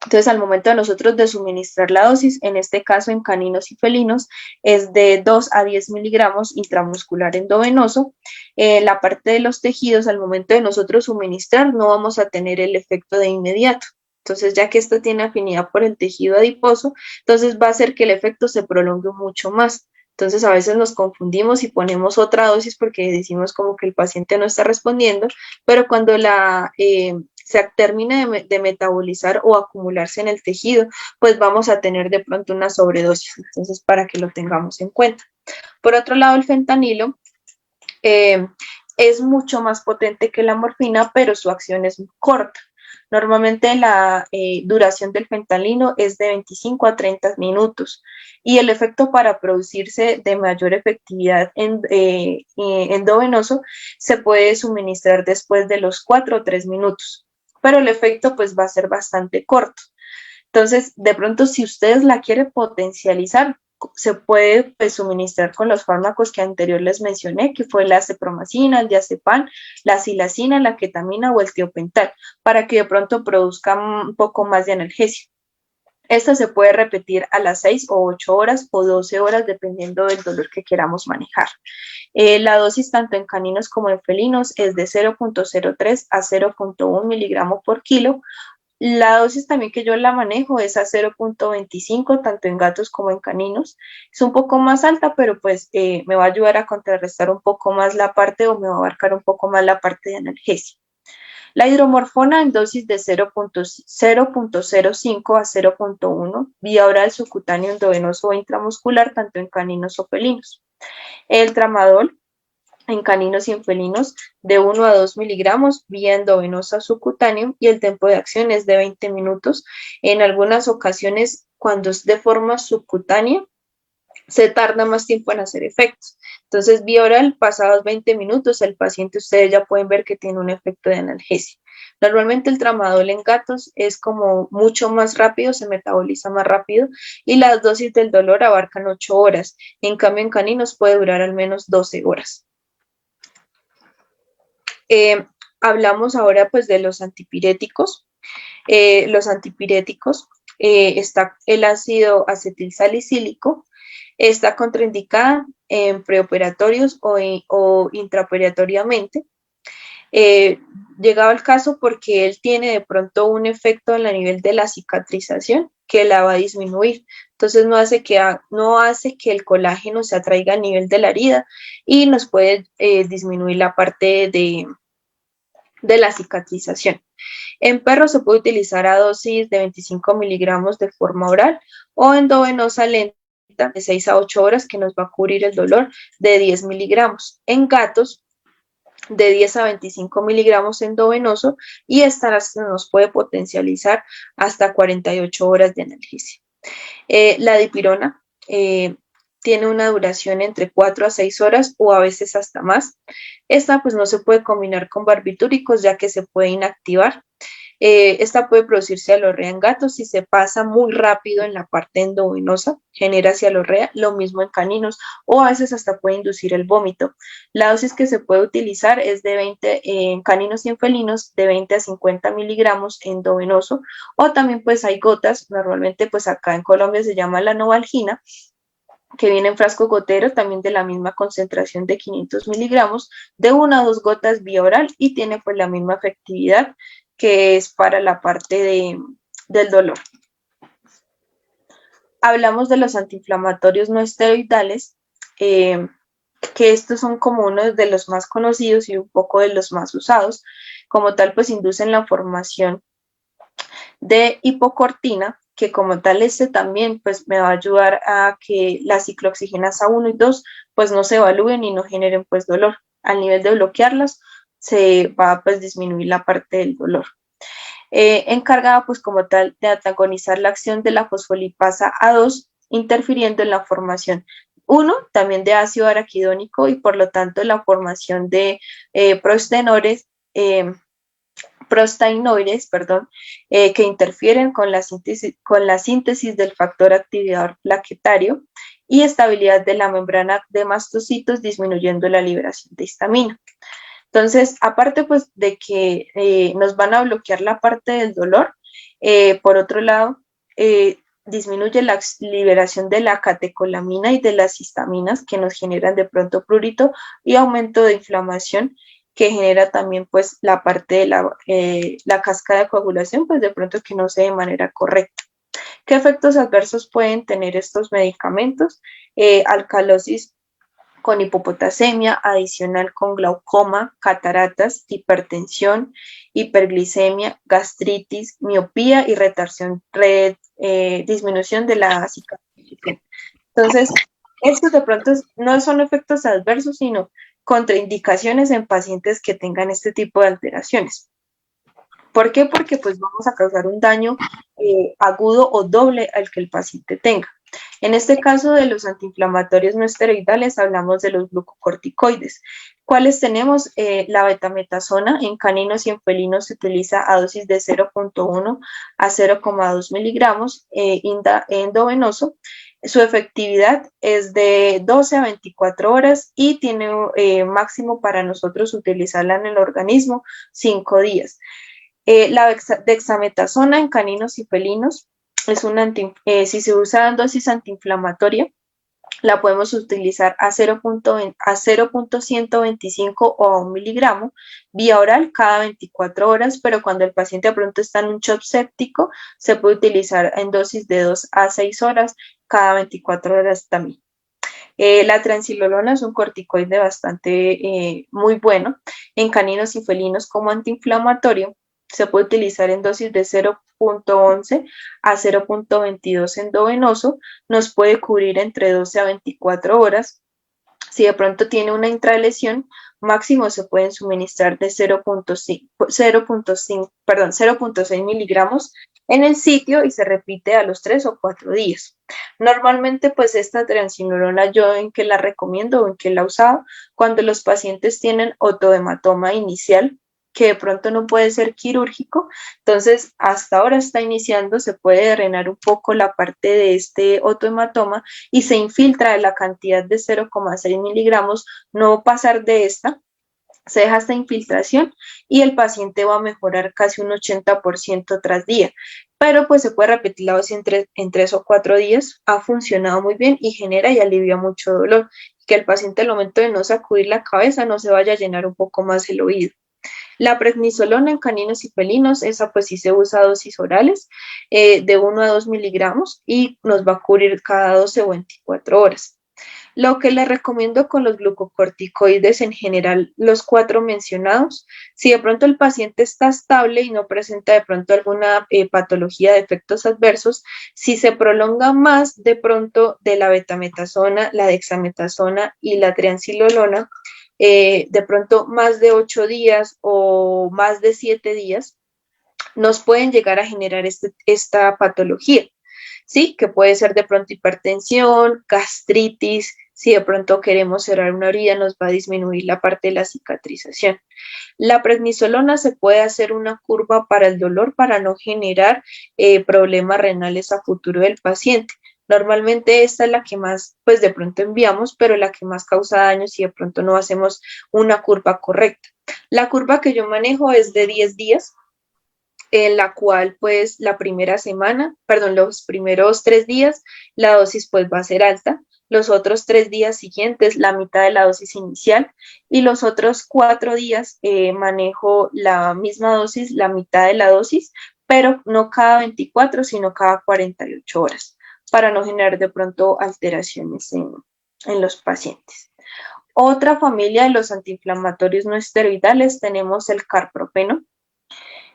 Entonces, al momento de nosotros de suministrar la dosis, en este caso en caninos y felinos, es de 2 a 10 miligramos intramuscular endovenoso. La parte de los tejidos, al momento de nosotros suministrar, no vamos a tener el efecto de inmediato. Entonces, ya que esto tiene afinidad por el tejido adiposo, entonces va a hacer que el efecto se prolongue mucho más. Entonces, a veces nos confundimos y ponemos otra dosis porque decimos como que el paciente no está respondiendo, pero cuando se termine de metabolizar o acumularse en el tejido, pues vamos a tener de pronto una sobredosis. Entonces, para que lo tengamos en cuenta. Por otro lado, el fentanilo es mucho más potente que la morfina, pero su acción es muy corta. Normalmente la duración del fentanilo es de 25 a 30 minutos y el efecto para producirse de mayor efectividad endovenoso se puede suministrar después de los 4 o 3 minutos, pero el efecto pues va a ser bastante corto. Entonces, de pronto, si ustedes la quieren potencializar, se puede pues, suministrar con los fármacos que anterior les mencioné, que fue la cepromacina, el diazepam, la silacina, la ketamina o el tiopental, para que de pronto produzca un poco más de analgesia. Esta se puede repetir a las 6 o 8 horas o 12 horas, dependiendo del dolor que queramos manejar. La dosis tanto en caninos como en felinos es de 0.03 a 0.1 miligramos por kilo. La dosis también que yo la manejo es a 0.25, tanto en gatos como en caninos. Es un poco más alta, pero pues me va a ayudar a contrarrestar un poco más la parte o me va a abarcar un poco más la parte de analgesia. La hidromorfona en dosis de 0.05 a 0.1 vía oral, subcutáneo, endovenoso o intramuscular, tanto en caninos o felinos. El tramadol en caninos y en felinos de 1 a 2 miligramos vía endovenosa subcutáneo y el tiempo de acción es de 20 minutos. En algunas ocasiones, cuando es de forma subcutánea, se tarda más tiempo en hacer efectos. Entonces, vía oral, pasados 20 minutos, el paciente, ustedes ya pueden ver que tiene un efecto de analgesia. Normalmente el tramadol en gatos es como mucho más rápido, se metaboliza más rápido y las dosis del dolor abarcan 8 horas. En cambio, en caninos puede durar al menos 12 horas. Hablamos ahora pues de los antipiréticos. Está el ácido acetilsalicílico, está contraindicada en preoperatorios o intraoperatoriamente. Llegado al caso porque él tiene de pronto un efecto en el nivel de la cicatrización que la va a disminuir. Entonces no hace que el colágeno se atraiga a nivel de la herida y nos puede disminuir la parte de la cicatrización. En perros se puede utilizar a dosis de 25 miligramos de forma oral o endovenosa lenta de 6 a 8 horas que nos va a cubrir el dolor de 10 miligramos. En gatos de 10 a 25 miligramos endovenoso y esta nos puede potencializar hasta 48 horas de analgesia. La dipirona tiene una duración entre 4 a 6 horas o a veces hasta más. Esta pues no se puede combinar con barbitúricos ya que se puede inactivar. Esta puede producir cialorrea en gatos si se pasa muy rápido en la parte endovenosa, genera cialorrea, lo mismo en caninos o a veces hasta puede inducir el vómito. La dosis que se puede utilizar es de 20 en caninos y en felinos, de 20 a 50 miligramos endovenoso o también pues hay gotas, normalmente pues acá en Colombia se llama la novalgina, que viene en frasco gotero, también de la misma concentración de 500 miligramos, de 1 a 2 gotas vía oral y tiene pues la misma efectividad que es para la parte del dolor. Hablamos de los antiinflamatorios no esteroidales, que estos son como uno de los más conocidos y un poco de los más usados. Como tal, pues inducen la formación de hipocortina, que como tal también pues me va a ayudar a que las ciclooxigenasa 1 y 2 pues no se evalúen y no generen pues dolor. Al nivel de bloquearlas se va a pues disminuir la parte del dolor. Encargada pues como tal de antagonizar la acción de la fosfolipasa A2, interfiriendo en la formación también de ácido araquidónico y por lo tanto la formación de prostainoides, que interfieren con la síntesis del factor activador plaquetario y estabilidad de la membrana de mastocitos, disminuyendo la liberación de histamina. Entonces, aparte pues de que nos van a bloquear la parte del dolor, por otro lado, disminuye la liberación de la catecolamina y de las histaminas que nos generan de pronto prurito y aumento de inflamación que genera también pues la parte de la cascada de coagulación, pues de pronto que no se dé de manera correcta. ¿Qué efectos adversos pueden tener estos medicamentos? Alcalosis con hipopotasemia, adicional con glaucoma, cataratas, hipertensión, hiperglicemia, gastritis, miopía y disminución de la cicatrización. Entonces, estos de pronto no son efectos adversos, sino contraindicaciones en pacientes que tengan este tipo de alteraciones. ¿Por qué? Porque pues vamos a causar un daño agudo o doble al que el paciente tenga. En este caso de los antiinflamatorios no esteroidales hablamos de los glucocorticoides. ¿Cuáles tenemos? La betametasona en caninos y en felinos se utiliza a dosis de 0.1 a 0,2 miligramos endovenoso. Su efectividad es de 12 a 24 horas y tiene máximo para nosotros utilizarla en el organismo 5 días. La dexametasona en caninos y felinos es si se usa en dosis antiinflamatoria, la podemos utilizar a 0.125 o a 1 miligramo vía oral cada 24 horas, pero cuando el paciente de pronto está en un shock séptico, se puede utilizar en dosis de 2 a 6 horas cada 24 horas también. La transilolona es un corticoide bastante muy bueno en caninos y felinos como antiinflamatorio. Se puede utilizar en dosis de 0.11 a 0.22 endovenoso. Nos puede cubrir entre 12 a 24 horas. Si de pronto tiene una intralesión, máximo se pueden suministrar de 0.6 miligramos en el sitio y se repite a los 3 o 4 días. Normalmente, pues esta transinolona yo en que la recomiendo o en que la he usado cuando los pacientes tienen otohematoma inicial, que de pronto no puede ser quirúrgico, entonces hasta ahora está iniciando, se puede drenar un poco la parte de este otohematoma y se infiltra la cantidad de 0,6 miligramos, no pasar de esta, se deja esta infiltración y el paciente va a mejorar casi un 80% tras día, pero pues se puede repetir la dosis en 3 o 4 días, ha funcionado muy bien y genera y alivia mucho dolor, que el paciente al momento de no sacudir la cabeza no se vaya a llenar un poco más el oído. La prednisolona en caninos y felinos, esa pues sí se usa a dosis orales de 1 a 2 miligramos y nos va a cubrir cada 12 o 24 horas. Lo que les recomiendo con los glucocorticoides en general, los 4 mencionados, si de pronto el paciente está estable y no presenta de pronto alguna patología de efectos adversos, si se prolonga más de pronto de la betametasona, la dexametasona y la triancilolona, de pronto más de 8 días o más de 7 días, nos pueden llegar a generar esta patología, ¿sí? Que puede ser de pronto hipertensión, gastritis, si de pronto queremos cerrar una herida nos va a disminuir la parte de la cicatrización. La prednisolona se puede hacer una curva para el dolor para no generar problemas renales a futuro del paciente. Normalmente esta es la que más, pues de pronto enviamos, pero la que más causa daño si de pronto no hacemos una curva correcta. La curva que yo manejo es de 10 días, en la cual pues los primeros 3 días la dosis pues va a ser alta, los otros 3 días siguientes la mitad de la dosis inicial y los otros 4 días manejo la misma dosis, la mitad de la dosis, pero no cada 24, sino cada 48 horas, para no generar de pronto alteraciones en los pacientes. Otra familia de los antiinflamatorios no esteroidales tenemos el carprofeno,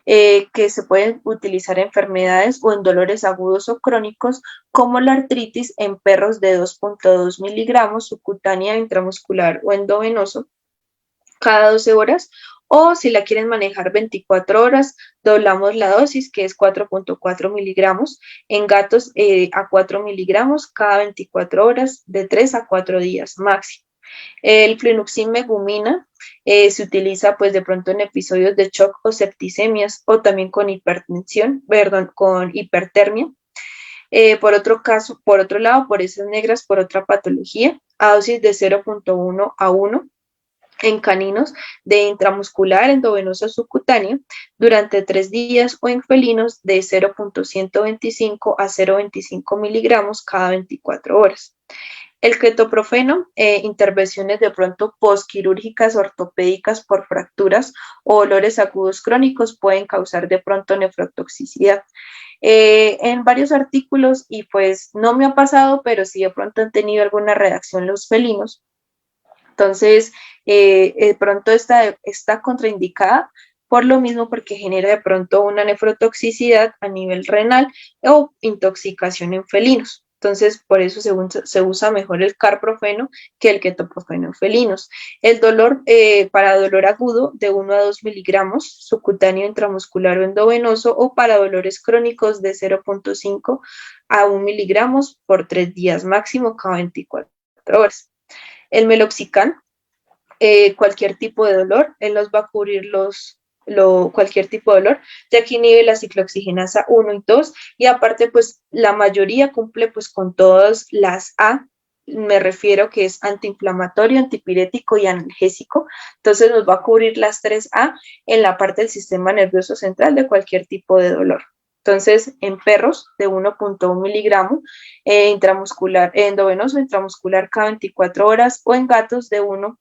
que se pueden utilizar en enfermedades o en dolores agudos o crónicos, como la artritis en perros de 2.2 miligramos subcutánea, intramuscular o endovenoso, cada 12 horas, o si la quieren manejar 24 horas, doblamos la dosis, que es 4.4 miligramos, en gatos a 4 miligramos cada 24 horas, de 3 a 4 días máximo. El fluoximegumina se utiliza pues de pronto en episodios de shock o septicemias o también con con hipertermia. Por otro lado, por esas negras, por otra patología, a dosis de 0.1 a 1 en caninos de intramuscular endovenoso subcutáneo durante 3 días o en felinos de 0.125 a 0.25 miligramos cada 24 horas. El ketoprofeno, intervenciones de pronto postquirúrgicas ortopédicas por fracturas o dolores agudos crónicos pueden causar de pronto nefrotoxicidad. En varios artículos, y pues no me ha pasado, pero sí de pronto han tenido alguna reacción los felinos. Entonces, de pronto está contraindicada por lo mismo porque genera de pronto una nefrotoxicidad a nivel renal o intoxicación en felinos. Entonces, por eso se usa mejor el carprofeno que el ketoprofeno en felinos. El dolor, para dolor agudo, de 1 a 2 miligramos, subcutáneo, intramuscular o endovenoso, o para dolores crónicos de 0.5 a 1 miligramos por 3 días máximo cada 24 horas. El meloxicam, cualquier tipo de dolor, él nos va a cubrir cualquier tipo de dolor, ya que inhibe la ciclooxigenasa 1 y 2, y aparte pues la mayoría cumple pues con todas las A, me refiero que es antiinflamatorio, antipirético y analgésico, entonces nos va a cubrir las 3A en la parte del sistema nervioso central de cualquier tipo de dolor. Entonces, en perros de 1.1 miligramos intramuscular, endovenoso intramuscular cada 24 horas, o en gatos de 1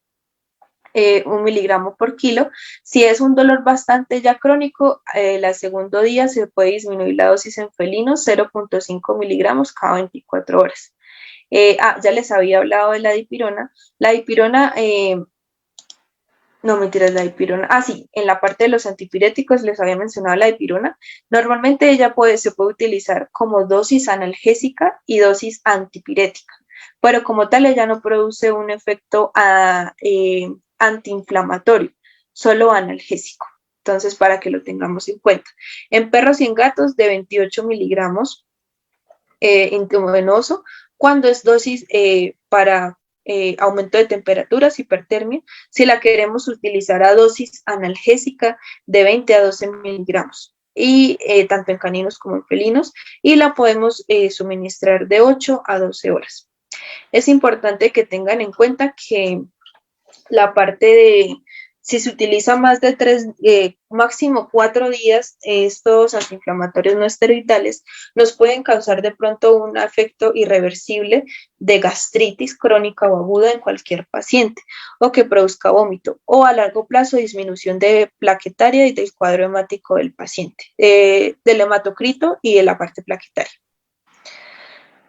miligramo por kilo. Si es un dolor bastante ya crónico, el segundo día se puede disminuir la dosis en felinos 0.5 miligramos cada 24 horas. Ya les había hablado de la dipirona. La dipirona, no mentiras, la dipirona. Sí, en la parte de los antipiréticos les había mencionado la dipirona. Normalmente ella se puede utilizar como dosis analgésica y dosis antipirética, pero como tal ella no produce un efecto antiinflamatorio, solo analgésico. Entonces, para que lo tengamos en cuenta. En perros y en gatos de 28 miligramos intravenoso, cuando es dosis para aumento de temperaturas, hipertermia, si la queremos utilizar a dosis analgésica de 20 a 12 miligramos, y tanto en caninos como en felinos, y la podemos suministrar de 8 a 12 horas. Es importante que tengan en cuenta que la parte de, si se utiliza más de 3, máximo 4 días, estos antiinflamatorios no esteroidales nos pueden causar de pronto un efecto irreversible de gastritis crónica o aguda en cualquier paciente, o que produzca vómito, o a largo plazo disminución de plaquetaria y del cuadro hemático del paciente, del hematocrito y de la parte plaquetaria.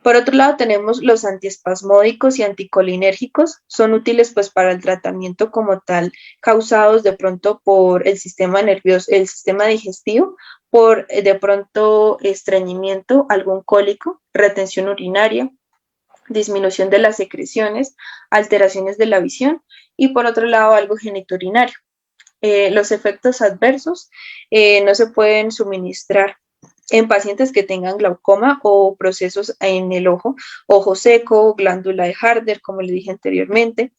Por otro lado, tenemos los antiespasmódicos y anticolinérgicos. Son útiles pues para el tratamiento como tal, causados de pronto por el sistema nervioso, el sistema digestivo, por de pronto estreñimiento, algún cólico, retención urinaria, disminución de las secreciones, alteraciones de la visión, y por otro lado algo genitourinario. Los efectos adversos no se pueden suministrar en pacientes que tengan glaucoma o procesos en el ojo seco, glándula de Harder, como le dije anteriormente,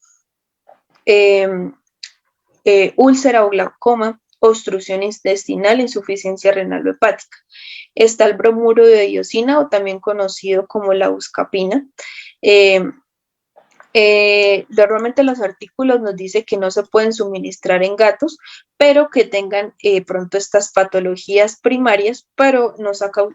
úlcera o glaucoma, obstrucción intestinal, insuficiencia renal o hepática. Está el bromuro de diosina, o también conocido como la buscapina. Normalmente los artículos nos dicen que no se pueden suministrar en gatos, pero que tengan pronto estas patologías primarias, pero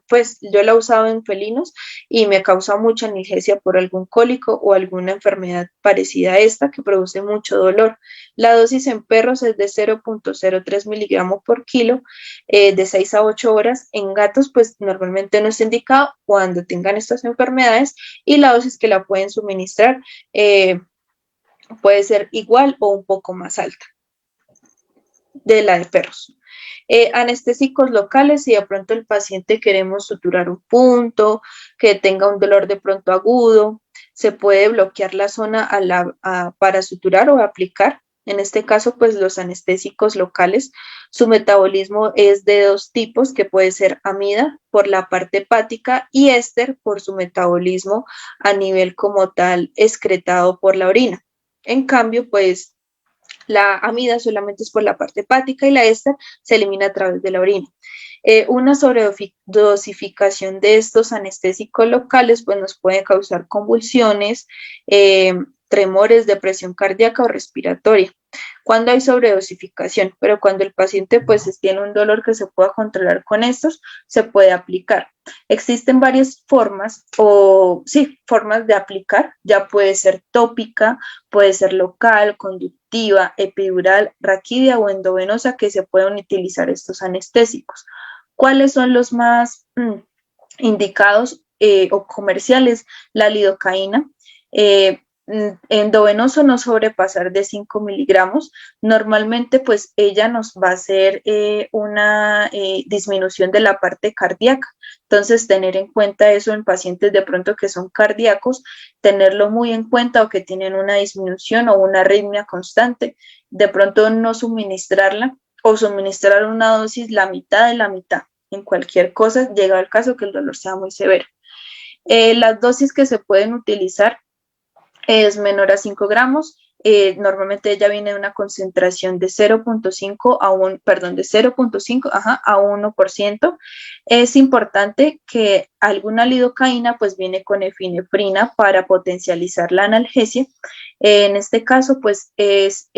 pues yo la he usado en felinos y me causa mucha analgesia por algún cólico o alguna enfermedad parecida a esta que produce mucho dolor. La dosis en perros es de 0.03 miligramos por kilo, de 6 a 8 horas. En gatos pues normalmente no está indicado cuando tengan estas enfermedades, y la dosis que la pueden suministrar puede ser igual o un poco más alta de la de perros. Anestésicos locales, si de pronto el paciente queremos suturar un punto, que tenga un dolor de pronto agudo, se puede bloquear la zona para suturar o aplicar. En este caso, pues los anestésicos locales, su metabolismo es de 2 tipos, que puede ser amida por la parte hepática y éster por su metabolismo a nivel como tal excretado por la orina. En cambio, pues la amida solamente es por la parte hepática y la éster se elimina a través de la orina. Una sobredosificación de estos anestésicos locales pues nos puede causar convulsiones, tremores, depresión cardíaca o respiratoria cuando hay sobredosificación, pero cuando el paciente pues tiene un dolor que se pueda controlar con estos, se puede aplicar. Existen varias formas, formas de aplicar, ya puede ser tópica, puede ser local, conductiva, epidural, raquídea o endovenosa, que se pueden utilizar estos anestésicos. ¿Cuáles son los más indicados o comerciales? La lidocaína, endovenoso no sobrepasar de 5 miligramos. Normalmente pues ella nos va a hacer una disminución de la parte cardíaca, entonces tener en cuenta eso en pacientes de pronto que son cardíacos, tenerlo muy en cuenta, o que tienen una disminución o una arritmia constante, de pronto no suministrarla, o suministrar una dosis la mitad de la mitad en cualquier cosa, llega al caso que el dolor sea muy severo. Las dosis que se pueden utilizar es menor a 5 gramos, normalmente ella viene de una concentración de 0.5 a 0.5 a 1%. Es importante que alguna lidocaína pues viene con epinefrina para potencializar la analgesia. En este caso pues es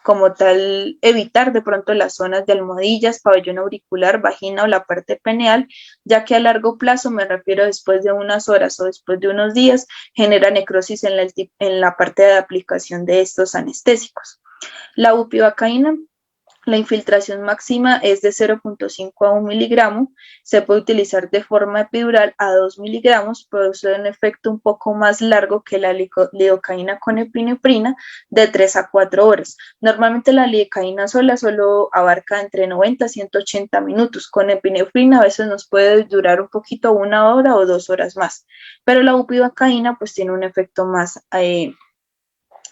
como tal evitar de pronto las zonas de almohadillas, pabellón auricular, vagina o la parte peneal, ya que a largo plazo, me refiero después de unas horas o después de unos días, genera necrosis en la parte de aplicación de estos anestésicos. La bupivacaína, la infiltración máxima es de 0.5 a 1 miligramo, se puede utilizar de forma epidural a 2 miligramos, produce un efecto un poco más largo que la lidocaína con epinefrina, de 3 a 4 horas. Normalmente la lidocaína sola solo abarca entre 90 a 180 minutos, con epinefrina a veces nos puede durar un poquito, 1 hora o 2 horas más, pero la bupivacaína pues tiene un efecto más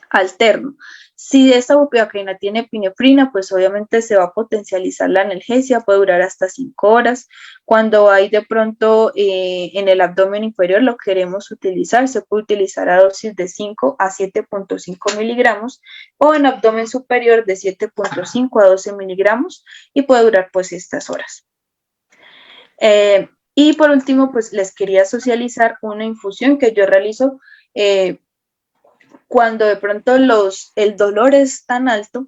alterno. Si esta bupivacaína tiene epinefrina, pues obviamente se va a potencializar la analgesia, puede durar hasta 5 horas. Cuando hay de pronto en el abdomen inferior lo queremos utilizar, se puede utilizar a dosis de 5 a 7.5 miligramos o en abdomen superior de 7.5 a 12 miligramos y puede durar pues estas horas. Y por último, pues les quería socializar una infusión que yo realizo cuando de pronto el dolor es tan alto.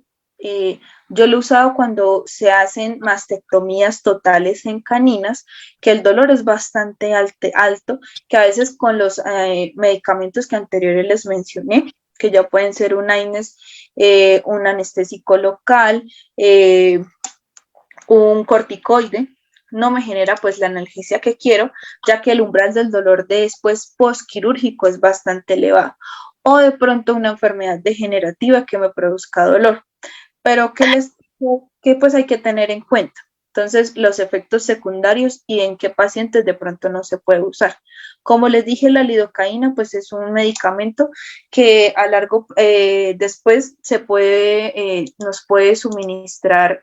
Yo lo he usado cuando se hacen mastectomías totales en caninas, que el dolor es bastante alto, que a veces con los medicamentos que anteriormente les mencioné, que ya pueden ser un AINES, un anestésico local, un corticoide, no me genera pues la analgesia que quiero, ya que el umbral del dolor después postquirúrgico es bastante elevado, o de pronto una enfermedad degenerativa que me produzca dolor. Pero ¿qué pues hay que tener en cuenta? Entonces, los efectos secundarios y en qué pacientes de pronto no se puede usar. Como les dije, la lidocaína pues es un medicamento que después nos puede suministrar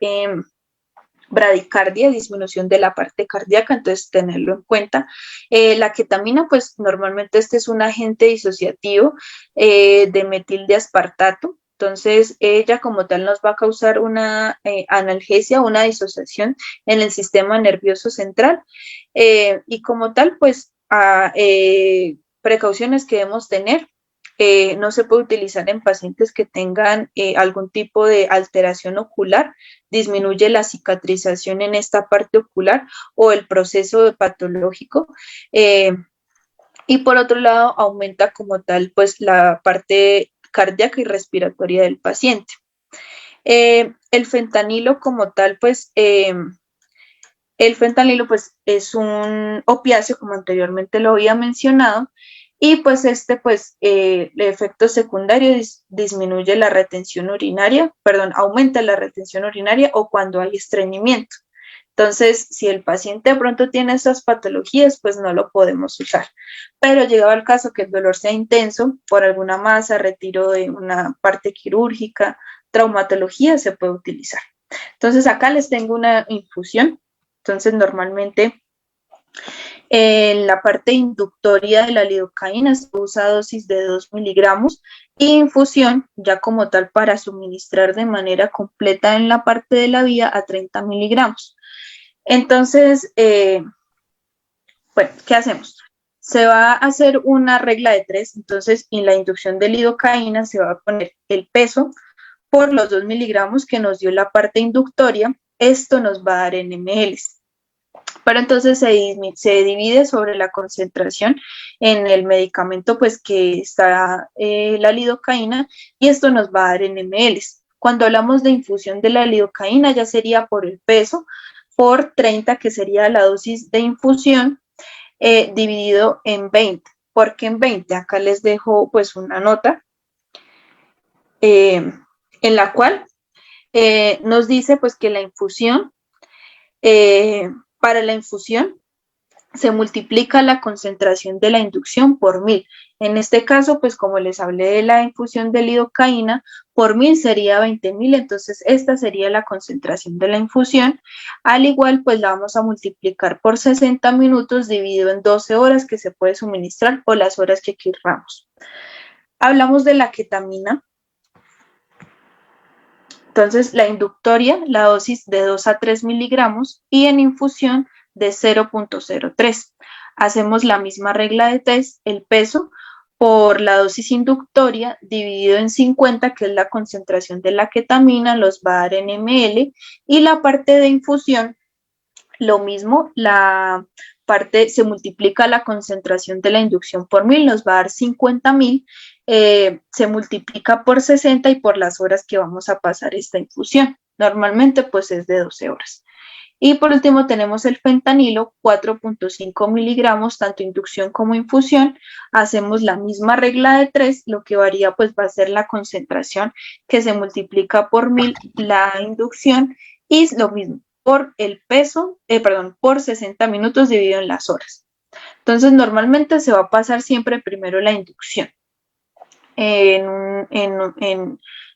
bradicardia, disminución de la parte cardíaca, entonces tenerlo en cuenta. La ketamina, pues normalmente este es un agente disociativo de metil de aspartato, entonces ella como tal nos va a causar una analgesia, una disociación en el sistema nervioso central y como tal, pues precauciones que debemos tener. No se puede utilizar en pacientes que tengan algún tipo de alteración ocular, disminuye la cicatrización en esta parte ocular o el proceso patológico. Y por otro lado, aumenta como tal pues la parte cardíaca y respiratoria del paciente. El fentanilo como tal, pues el fentanilo pues es un opiáceo, como anteriormente lo había mencionado, y pues el efecto secundario disminuye la retención urinaria, aumenta la retención urinaria o cuando hay estreñimiento. Entonces, si el paciente de pronto tiene esas patologías, pues no lo podemos usar. Pero llegado al caso que el dolor sea intenso, por alguna masa, retiro de una parte quirúrgica, traumatología, se puede utilizar. Entonces, acá les tengo una infusión. Entonces, normalmente en la parte inductoria de la lidocaína se usa dosis de 2 miligramos y infusión ya como tal para suministrar de manera completa en la parte de la vía a 30 miligramos. Entonces, bueno, ¿qué hacemos? Se va a hacer una regla de 3, entonces en la inducción de lidocaína se va a poner el peso por los 2 miligramos que nos dio la parte inductoria, esto nos va a dar en ml. Pero entonces se divide sobre la concentración en el medicamento pues que está la lidocaína y esto nos va a dar en ml. Cuando hablamos de infusión de la lidocaína ya sería por el peso por 30 que sería la dosis de infusión dividido en 20. ¿Por qué en 20? Acá les dejo pues una nota en la cual nos dice pues que la infusión para la infusión se multiplica la concentración de la inducción por 1000. En este caso, pues como les hablé de la infusión de lidocaína, por 1000 sería 20.000, entonces esta sería la concentración de la infusión. Al igual, pues la vamos a multiplicar por 60 minutos dividido en 12 horas que se puede suministrar o las horas que queramos. Hablamos de la ketamina. Entonces, la inductoria, la dosis de 2 a 3 miligramos y en infusión de 0.03. Hacemos la misma regla de test, el peso por la dosis inductoria dividido en 50, que es la concentración de la ketamina, los va a dar en ml, y la parte de infusión, lo mismo, la parte se multiplica la concentración de la inducción por 1000, nos va a dar 50.000, se multiplica por 60 y por las horas que vamos a pasar esta infusión. Normalmente pues es de 12 horas. Y por último tenemos el fentanilo, 4.5 miligramos, tanto inducción como infusión. Hacemos la misma regla de 3, lo que varía pues va a ser la concentración que se multiplica por 1000 la inducción y lo mismo por el peso, por 60 minutos dividido en las horas. Entonces normalmente se va a pasar siempre primero la inducción. En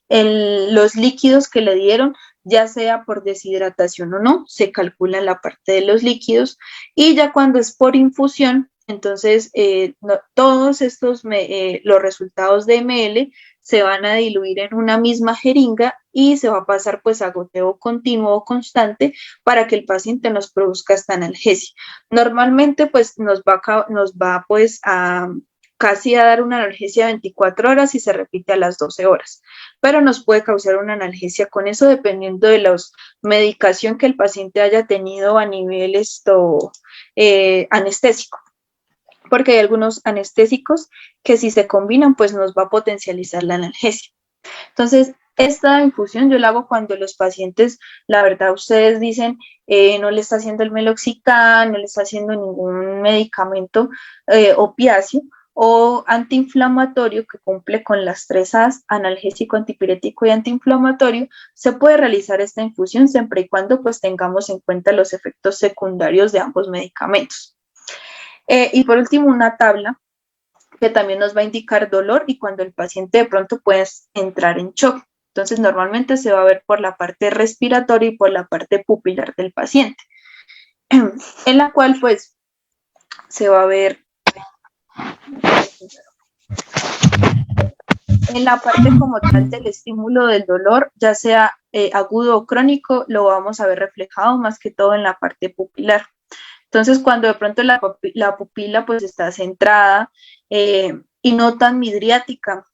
los líquidos que le dieron, ya sea por deshidratación o no, se calcula la parte de los líquidos, y ya cuando es por infusión, entonces todos estos, los resultados de ml se van a diluir en una misma jeringa y se va a pasar pues a goteo continuo o constante para que el paciente nos produzca esta analgesia. Normalmente pues nos va pues a casi a dar una analgesia de 24 horas y se repite a las 12 horas, pero nos puede causar una analgesia con eso dependiendo de la medicación que el paciente haya tenido a nivel anestésico, porque hay algunos anestésicos que si se combinan pues nos va a potencializar la analgesia. Entonces, esta infusión yo la hago cuando los pacientes, la verdad, ustedes dicen, no le está haciendo el meloxicam, no le está haciendo ningún medicamento opiáceo o antiinflamatorio que cumple con las 3 A's, analgésico, antipirético y antiinflamatorio. Se puede realizar esta infusión siempre y cuando pues tengamos en cuenta los efectos secundarios de ambos medicamentos. Y por último, una tabla que también nos va a indicar dolor y cuando el paciente de pronto puede entrar en shock. Entonces, normalmente se va a ver por la parte respiratoria y por la parte pupilar del paciente, en la cual pues se va a ver en la parte como tal del estímulo del dolor, ya sea agudo o crónico, lo vamos a ver reflejado más que todo en la parte pupilar. Entonces, cuando de pronto la pupila pues está centrada y no tan midriática,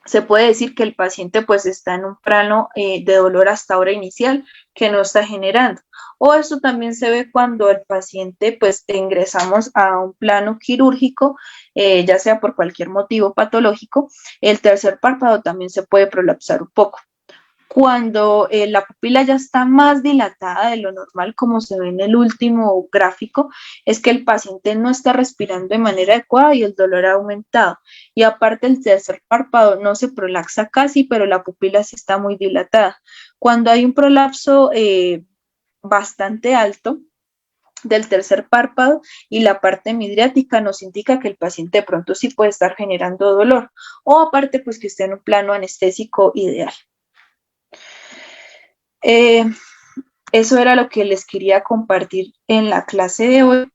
se puede decir que el paciente pues está en un plano de dolor hasta hora inicial que no está generando. O esto también se ve cuando el paciente pues ingresamos a un plano quirúrgico, ya sea por cualquier motivo patológico, el tercer párpado también se puede prolapsar un poco. Cuando la pupila ya está más dilatada de lo normal, como se ve en el último gráfico, es que el paciente no está respirando de manera adecuada y el dolor ha aumentado. Y aparte el tercer párpado no se prolapsa casi, pero la pupila sí está muy dilatada. Cuando hay un prolapso bastante alto del tercer párpado y la parte midriática nos indica que el paciente de pronto sí puede estar generando dolor, o aparte pues que esté en un plano anestésico ideal. Eso era lo que les quería compartir en la clase de hoy.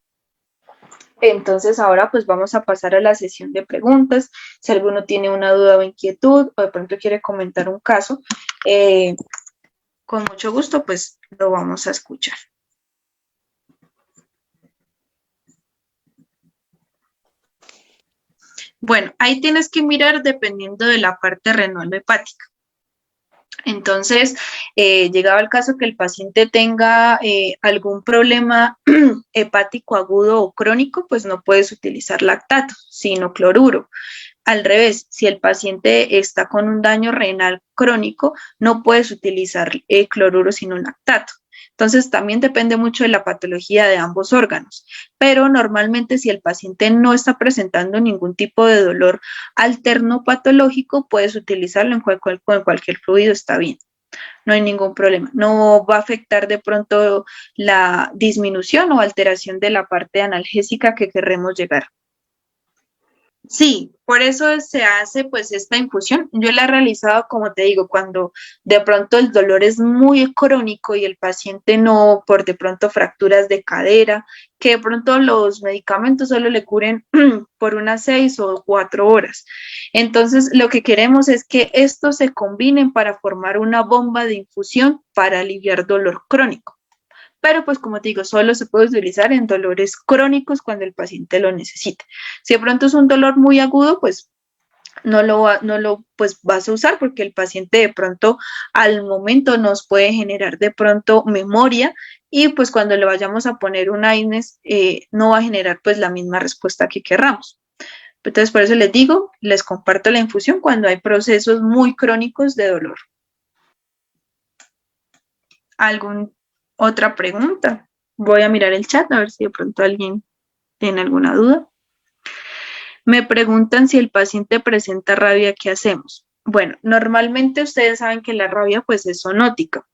Entonces ahora pues vamos a pasar a la sesión de preguntas. Si alguno tiene una duda o inquietud o de pronto quiere comentar un caso, con mucho gusto pues lo vamos a escuchar. Bueno, ahí tienes que mirar dependiendo de la parte renal hepática. Entonces, llegado el caso que el paciente tenga algún problema hepático agudo o crónico, pues no puedes utilizar lactato, sino cloruro. Al revés, si el paciente está con un daño renal crónico, no puedes utilizar cloruro, sino lactato. Entonces, también depende mucho de la patología de ambos órganos, pero normalmente si el paciente no está presentando ningún tipo de dolor alterno patológico, puedes utilizarlo en cualquier fluido, está bien, no hay ningún problema. No va a afectar de pronto la disminución o alteración de la parte analgésica que queremos llegar. Sí, por eso se hace pues esta infusión. Yo la he realizado, como te digo, cuando de pronto el dolor es muy crónico y el paciente no, por de pronto fracturas de cadera, que de pronto los medicamentos solo le curen por unas 6 o 4 horas. Entonces, lo que queremos es que estos se combinen para formar una bomba de infusión para aliviar dolor crónico. Pero pues como te digo, solo se puede utilizar en dolores crónicos cuando el paciente lo necesita. Si de pronto es un dolor muy agudo, pues no lo pues vas a usar porque el paciente de pronto al momento nos puede generar de pronto memoria y pues cuando le vayamos a poner un AINES no va a generar pues la misma respuesta que querramos. Entonces por eso les digo, les comparto la infusión cuando hay procesos muy crónicos de dolor. ¿Alguna otra pregunta? Voy a mirar el chat a ver si de pronto alguien tiene alguna duda. Me preguntan si el paciente presenta rabia, ¿qué hacemos? Bueno, normalmente ustedes saben que la rabia pues es zoonótica.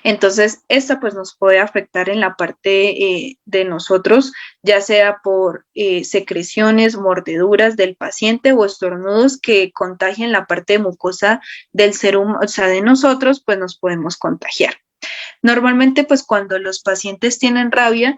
Entonces, esta pues nos puede afectar en la parte de nosotros, ya sea por secreciones, mordeduras del paciente o estornudos que contagien la parte mucosa del ser humano, o sea, de nosotros, pues nos podemos contagiar. Normalmente, pues cuando los pacientes tienen rabia,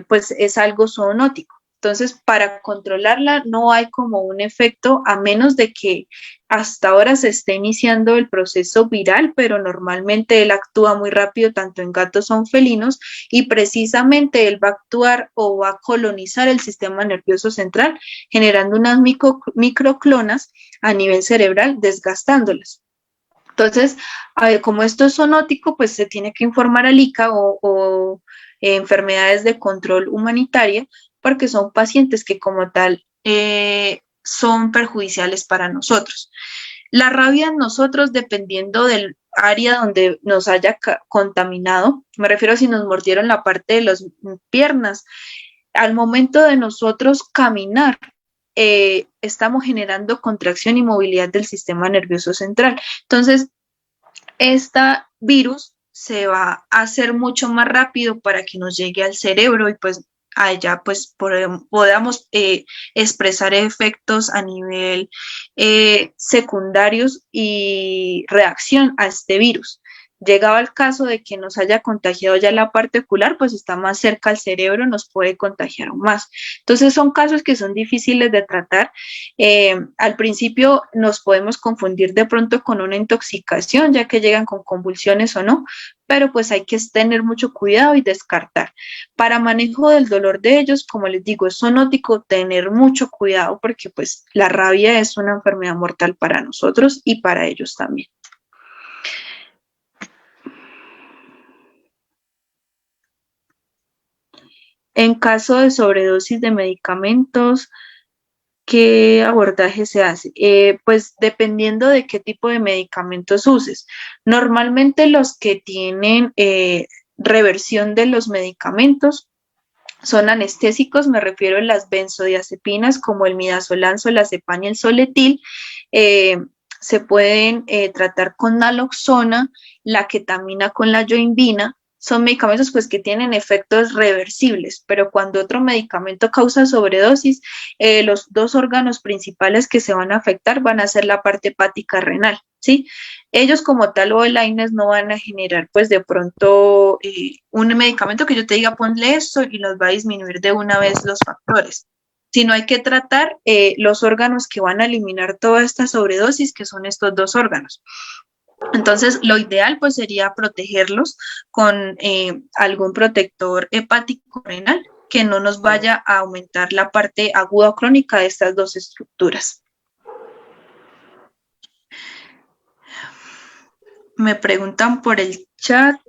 pues es algo zoonótico. Entonces, para controlarla no hay como un efecto, a menos de que hasta ahora se esté iniciando el proceso viral, pero normalmente él actúa muy rápido tanto en gatos o en felinos y precisamente él va a actuar o va a colonizar el sistema nervioso central, generando unas microclonas a nivel cerebral, desgastándolas. Entonces, a ver, como esto es zoonótico, pues se tiene que informar al ICA o enfermedades de control humanitaria, porque son pacientes que como tal son perjudiciales para nosotros. La rabia en nosotros, dependiendo del área donde nos haya contaminado, me refiero a si nos mordieron la parte de las piernas, al momento de nosotros caminar, estamos generando contracción y movilidad del sistema nervioso central. Entonces, esta virus se va a hacer mucho más rápido para que nos llegue al cerebro y pues allá pues podamos expresar efectos a nivel secundarios y reacción a este virus. Llegado al caso de que nos haya contagiado ya la parte ocular, pues está más cerca al cerebro, nos puede contagiar aún más. Entonces son casos que son difíciles de tratar. Al principio nos podemos confundir de pronto con una intoxicación, ya que llegan con convulsiones o no, pero pues hay que tener mucho cuidado y descartar. Para manejo del dolor de ellos, como les digo, es zoonótico, tener mucho cuidado porque pues la rabia es una enfermedad mortal para nosotros y para ellos también. En caso de sobredosis de medicamentos, ¿qué abordaje se hace? Pues dependiendo de qué tipo de medicamentos uses. Normalmente los que tienen reversión de los medicamentos son anestésicos, me refiero a las benzodiazepinas como el midazolam, solazepam y el soletil. Eh, Se pueden tratar con naloxona, la ketamina con la yohimbina. Son medicamentos pues que tienen efectos reversibles, pero cuando otro medicamento causa sobredosis, los dos órganos principales que se van a afectar van a ser la parte hepática renal, ¿sí? Ellos como tal o el AINES no van a generar pues de pronto un medicamento que yo te diga ponle esto y nos va a disminuir de una vez los factores, sino hay que tratar los órganos que van a eliminar toda esta sobredosis, que son estos dos órganos. Entonces, lo ideal pues sería protegerlos con algún protector hepático renal que no nos vaya a aumentar la parte aguda o crónica de estas dos estructuras. Me preguntan por el chat,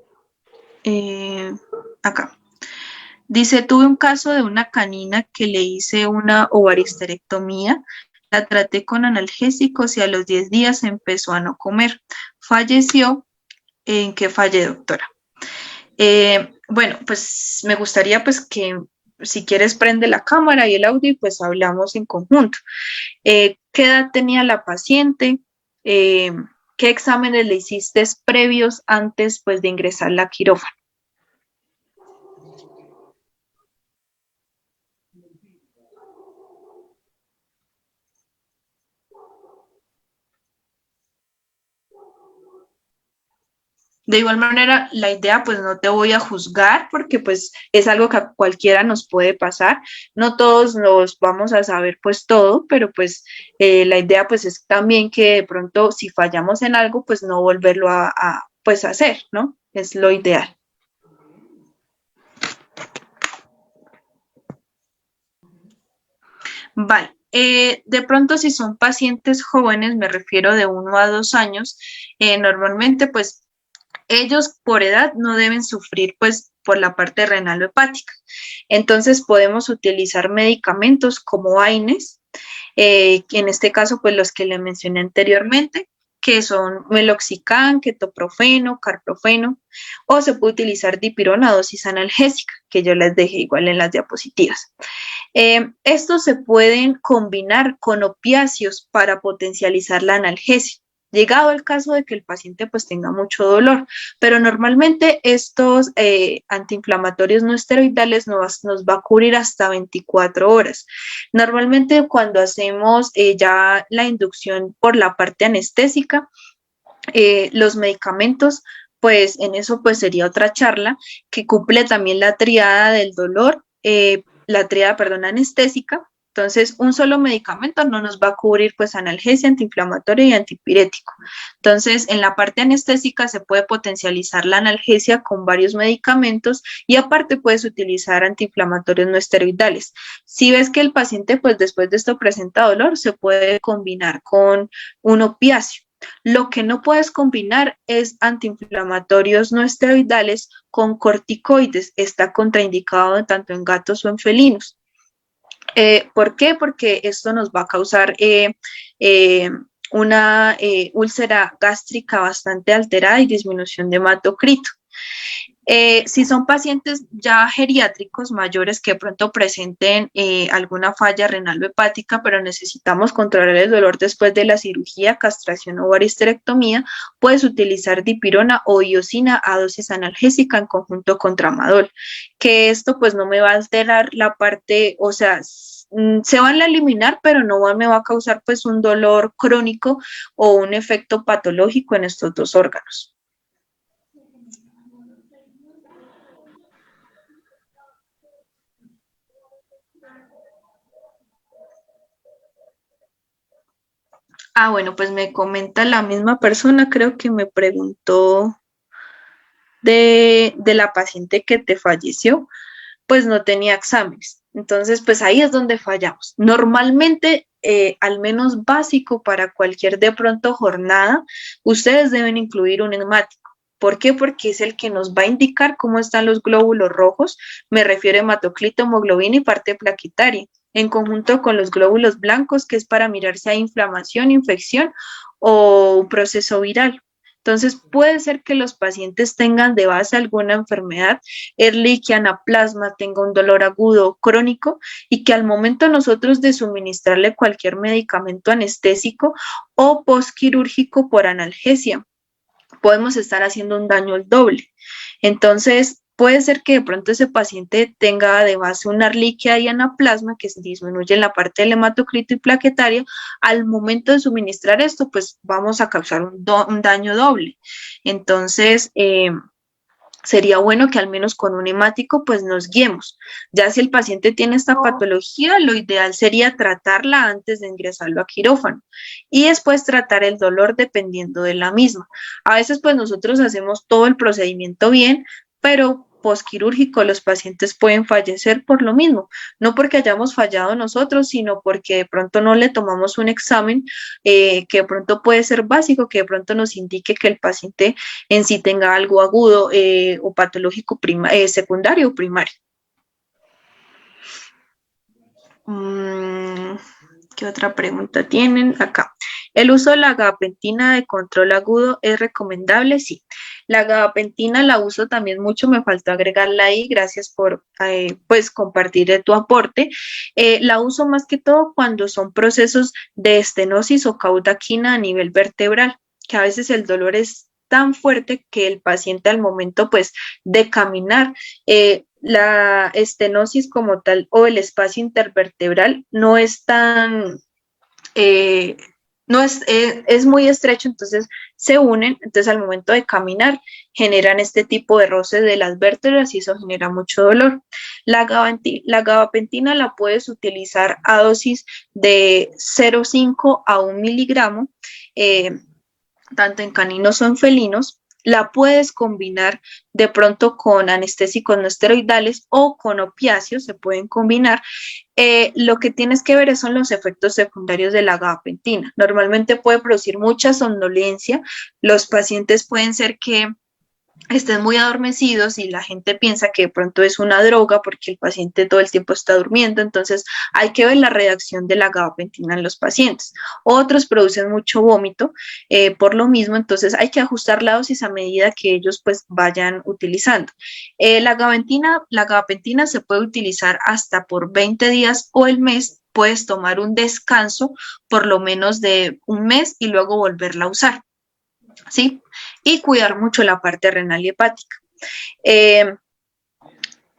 acá. Dice, tuve un caso de una canina que le hice una ovaristerectomía, la traté con analgésicos y a los 10 días empezó a no comer. Falleció. ¿En qué falle, doctora? Bueno, pues me gustaría pues que si quieres prende la cámara y el audio y pues hablamos en conjunto. ¿Qué edad tenía la paciente? ¿Qué exámenes le hiciste previos antes pues de ingresar a quirófano? De igual manera, la idea, pues no te voy a juzgar porque pues es algo que a cualquiera nos puede pasar. No todos nos vamos a saber pues todo, pero pues la idea pues es también que de pronto si fallamos en algo, pues no volverlo pues hacer, ¿no? Es lo ideal. Vale. De pronto, si son pacientes jóvenes, me refiero de 1 a 2 años, normalmente pues ellos por edad no deben sufrir pues por la parte renal o hepática. Entonces podemos utilizar medicamentos como AINES, en este caso pues los que le mencioné anteriormente, que son meloxicam, ketoprofeno, carprofeno, o se puede utilizar dipirona a dosis analgésica, que yo les dejé igual en las diapositivas. Estos se pueden combinar con opiáceos para potencializar la analgesia, llegado el caso de que el paciente pues tenga mucho dolor, pero normalmente estos antiinflamatorios no esteroidales nos va a cubrir hasta 24 horas. Normalmente cuando hacemos ya la inducción por la parte anestésica, los medicamentos, pues en eso pues sería otra charla que cumple también la triada del dolor, la triada, perdón, anestésica. Entonces, un solo medicamento no nos va a cubrir pues analgesia, antiinflamatorio y antipirético. Entonces, en la parte anestésica se puede potencializar la analgesia con varios medicamentos y aparte puedes utilizar antiinflamatorios no esteroidales. Si ves que el paciente pues después de esto presenta dolor, se puede combinar con un opiáceo. Lo que no puedes combinar es antiinflamatorios no esteroidales con corticoides. Está contraindicado tanto en gatos o en felinos. ¿Por qué? Porque esto nos va a causar una úlcera gástrica bastante alterada y disminución de hematocrito. Si son pacientes ya geriátricos mayores que de pronto presenten alguna falla renal o hepática, pero necesitamos controlar el dolor después de la cirugía, castración o histerectomía, puedes utilizar dipirona o iosina a dosis analgésica en conjunto con tramadol, que esto pues no me va a alterar la parte, o sea, se van a eliminar, pero no me va a causar pues un dolor crónico o un efecto patológico en estos dos órganos. Bueno, pues me comenta la misma persona, creo que me preguntó de la paciente que te falleció, pues no tenía exámenes. Entonces, pues ahí es donde fallamos. Normalmente, al menos básico para cualquier de pronto jornada, ustedes deben incluir un hemático. ¿Por qué? Porque es el que nos va a indicar cómo están los glóbulos rojos, me refiero a hematoclito, hemoglobina y parte plaquetaria, en conjunto con los glóbulos blancos, que es para mirar si hay inflamación, infección o un proceso viral. Entonces, puede ser que los pacientes tengan de base alguna enfermedad, Ehrlichia, anaplasma, tenga un dolor agudo crónico y que al momento nosotros de suministrarle cualquier medicamento anestésico o postquirúrgico por analgesia, podemos estar haciendo un daño al doble. Entonces, puede ser que de pronto ese paciente tenga además una Ehrlichia y anaplasma que se disminuye en la parte del hematocrito y plaquetario. Al momento de suministrar esto, pues vamos a causar un daño doble. Entonces, sería bueno que al menos con un hemático pues nos guiemos. Ya si el paciente tiene esta patología, lo ideal sería tratarla antes de ingresarlo a quirófano y después tratar el dolor dependiendo de la misma. A veces pues nosotros hacemos todo el procedimiento bien, pero postquirúrgico los pacientes pueden fallecer por lo mismo, no porque hayamos fallado nosotros, sino porque de pronto no le tomamos un examen que de pronto puede ser básico, que de pronto nos indique que el paciente en sí tenga algo agudo o patológico secundario o primario. ¿Qué otra pregunta tienen acá? ¿El uso de la gabapentina de control agudo es recomendable? Sí. La gabapentina la uso también mucho, me faltó agregarla ahí, gracias por pues compartir tu aporte. La uso más que todo cuando son procesos de estenosis o caudaquina a nivel vertebral, que a veces el dolor es tan fuerte que el paciente al momento pues de caminar, la estenosis como tal o el espacio intervertebral no es tan no es muy estrecho, entonces se unen, entonces al momento de caminar generan este tipo de roce de las vértebras y eso genera mucho dolor. La gabapentina la puedes utilizar a dosis de 0,5 a 1 miligramo, tanto en caninos o en felinos. La puedes combinar de pronto con anestésicos no esteroidales o con opiáceos, se pueden combinar. Lo que tienes que ver son los efectos secundarios de la gabapentina. Normalmente puede producir mucha somnolencia. Los pacientes pueden ser que estén muy adormecidos y la gente piensa que de pronto es una droga porque el paciente todo el tiempo está durmiendo, entonces hay que ver la reacción de la gabapentina en los pacientes. Otros producen mucho vómito por lo mismo, entonces hay que ajustar la dosis a medida que ellos pues vayan utilizando. La gabapentina se puede utilizar hasta por 20 días o el mes. Puedes tomar un descanso por lo menos de un mes y luego volverla a usar. ¿Sí? Y cuidar mucho la parte renal y hepática.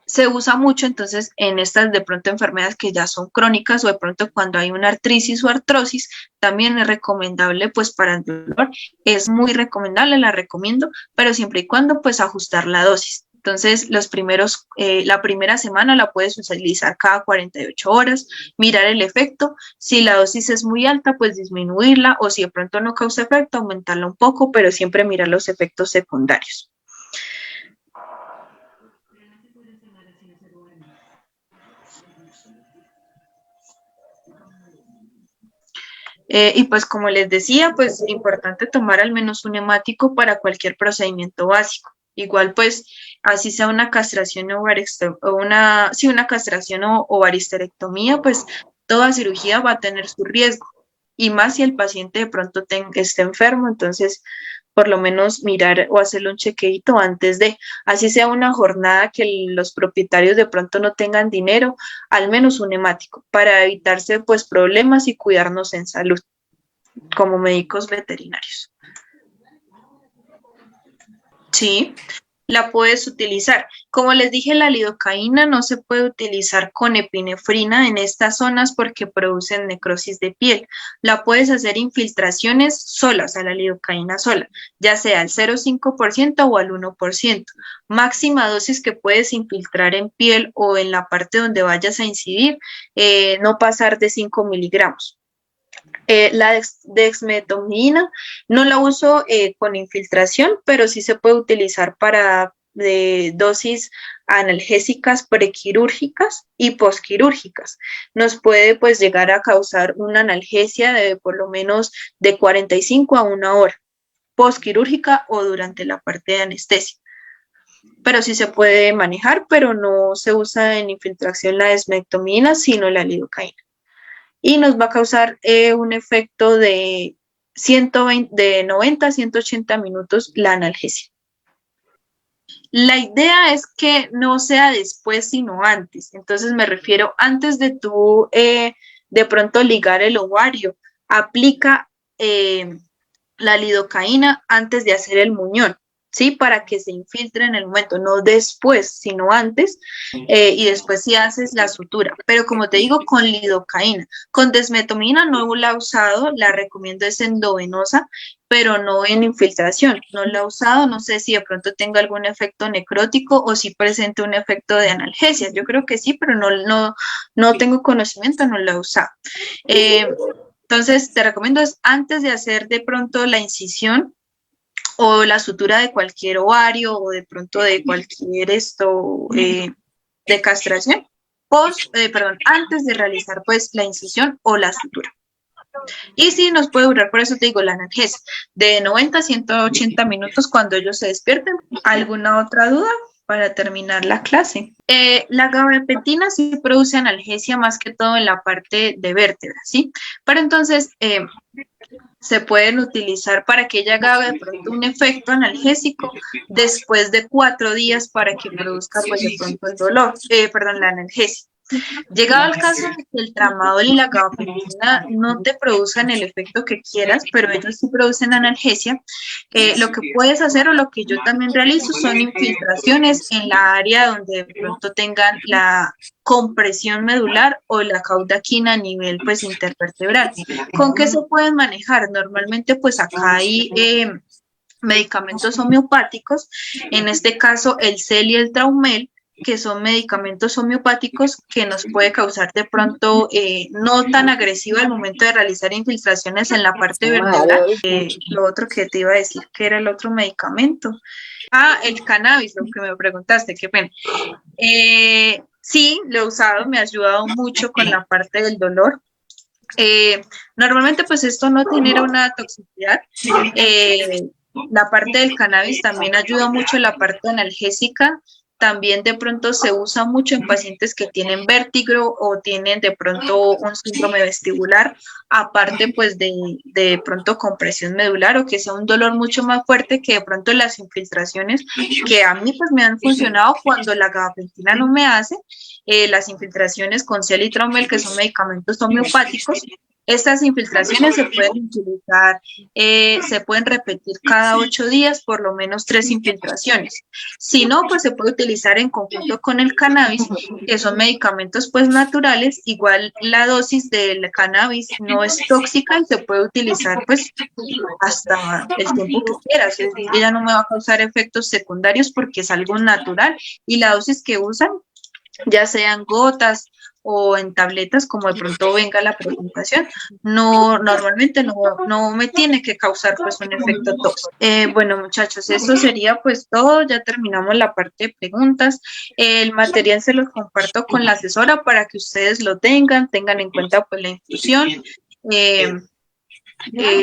Se usa mucho entonces en estas de pronto enfermedades que ya son crónicas o de pronto cuando hay una artritis o artrosis, también es recomendable pues para el dolor, es muy recomendable, la recomiendo, pero siempre y cuando pues ajustar la dosis. Entonces, la primera semana la puedes utilizar cada 48 horas, mirar el efecto. Si la dosis es muy alta, pues disminuirla, o si de pronto no causa efecto, aumentarla un poco, pero siempre mirar los efectos secundarios. Y pues como les decía, pues importante tomar al menos un hemático para cualquier procedimiento básico. Igual pues así sea una castración o una castración o ovaristerectomía, pues toda cirugía va a tener su riesgo. Y más si el paciente de pronto esté enfermo, entonces por lo menos mirar o hacerle un chequeito antes de, así sea una jornada que los propietarios de pronto no tengan dinero, al menos un hemático, para evitarse pues problemas y cuidarnos en salud como médicos veterinarios. Sí, la puedes utilizar. Como les dije, la lidocaína no se puede utilizar con epinefrina en estas zonas porque producen necrosis de piel. La puedes hacer infiltraciones solas, o sea, la lidocaína sola, ya sea al 0,5% o al 1%. Máxima dosis que puedes infiltrar en piel o en la parte donde vayas a incidir, no pasar de 5 miligramos. La dexmedetomidina no la uso con infiltración, pero sí se puede utilizar para dosis analgésicas prequirúrgicas y posquirúrgicas. Nos puede pues llegar a causar una analgesia de por lo menos de 45 a 1 hora, posquirúrgica o durante la parte de anestesia. Pero sí se puede manejar, pero no se usa en infiltración la dexmedetomidina, sino la lidocaína. Y nos va a causar un efecto de 90 a 180 minutos la analgesia. La idea es que no sea después, sino antes. Entonces me refiero antes de tú de pronto ligar el ovario, aplica la lidocaína antes de hacer el muñón, ¿sí? Para que se infiltre en el momento, no después, sino antes, y después sí haces la sutura. Pero como te digo, con lidocaína. Con desmetomina no la he usado, la recomiendo es endovenosa, pero no en infiltración. No la he usado, no sé si de pronto tenga algún efecto necrótico o si presente un efecto de analgesia. Yo creo que sí, pero no tengo conocimiento, no la he usado. Entonces, te recomiendo es antes de hacer de pronto la incisión o la sutura de cualquier ovario o de pronto de cualquier de castración, antes de realizar pues la incisión o la sutura. Y sí nos puede durar, por eso te digo, la analgesia, de 90 a 180 minutos cuando ellos se despierten. ¿Alguna otra duda para terminar la clase? La gabapentina sí produce analgesia más que todo en la parte de vértebra, ¿sí? Pero entonces se pueden utilizar para que ella haga de pronto un efecto analgésico después de 4 días para que produzca pues de pronto el dolor, la analgesia. Llegado al caso de que el tramadol y la gabapentina no te produzcan el efecto que quieras, pero ellos sí producen analgesia, lo que puedes hacer o lo que yo también realizo son infiltraciones en la área donde de pronto tengan la compresión medular o la caudaquina a nivel pues intervertebral. ¿Con qué se pueden manejar? Normalmente pues acá hay medicamentos homeopáticos, en este caso el CEL y el Traumel, que son medicamentos homeopáticos que nos puede causar de pronto no tan agresiva al momento de realizar infiltraciones en la parte vertebral. Lo otro que te iba a decir, que era el otro medicamento. Ah, el cannabis, lo que me preguntaste, qué pena. Sí, lo he usado, me ha ayudado mucho con la parte del dolor. Normalmente pues esto no genera una toxicidad. La parte del cannabis también ayuda mucho en la parte analgésica. También de pronto se usa mucho en pacientes que tienen vértigo o tienen de pronto un síndrome vestibular, aparte pues de pronto compresión medular o que sea un dolor mucho más fuerte que de pronto las infiltraciones que a mí pues me han funcionado cuando la gabapentina no me hace, las infiltraciones con Celitromel, que son medicamentos homeopáticos. Estas infiltraciones se pueden utilizar, se pueden repetir cada 8 días, por lo menos 3 infiltraciones. Si no, pues se puede utilizar en conjunto con el cannabis, que son medicamentos pues naturales. Igual la dosis del cannabis no es tóxica y se puede utilizar pues hasta el tiempo que quieras. Es decir, ella no me va a causar efectos secundarios porque es algo natural y la dosis que usan, ya sean gotas o en tabletas, como de pronto venga la presentación, no, normalmente no me tiene que causar pues un efecto tóxico. Bueno, muchachos, eso sería pues todo, ya terminamos la parte de preguntas. El material se los comparto con la asesora para que ustedes lo tengan en cuenta pues la infusión.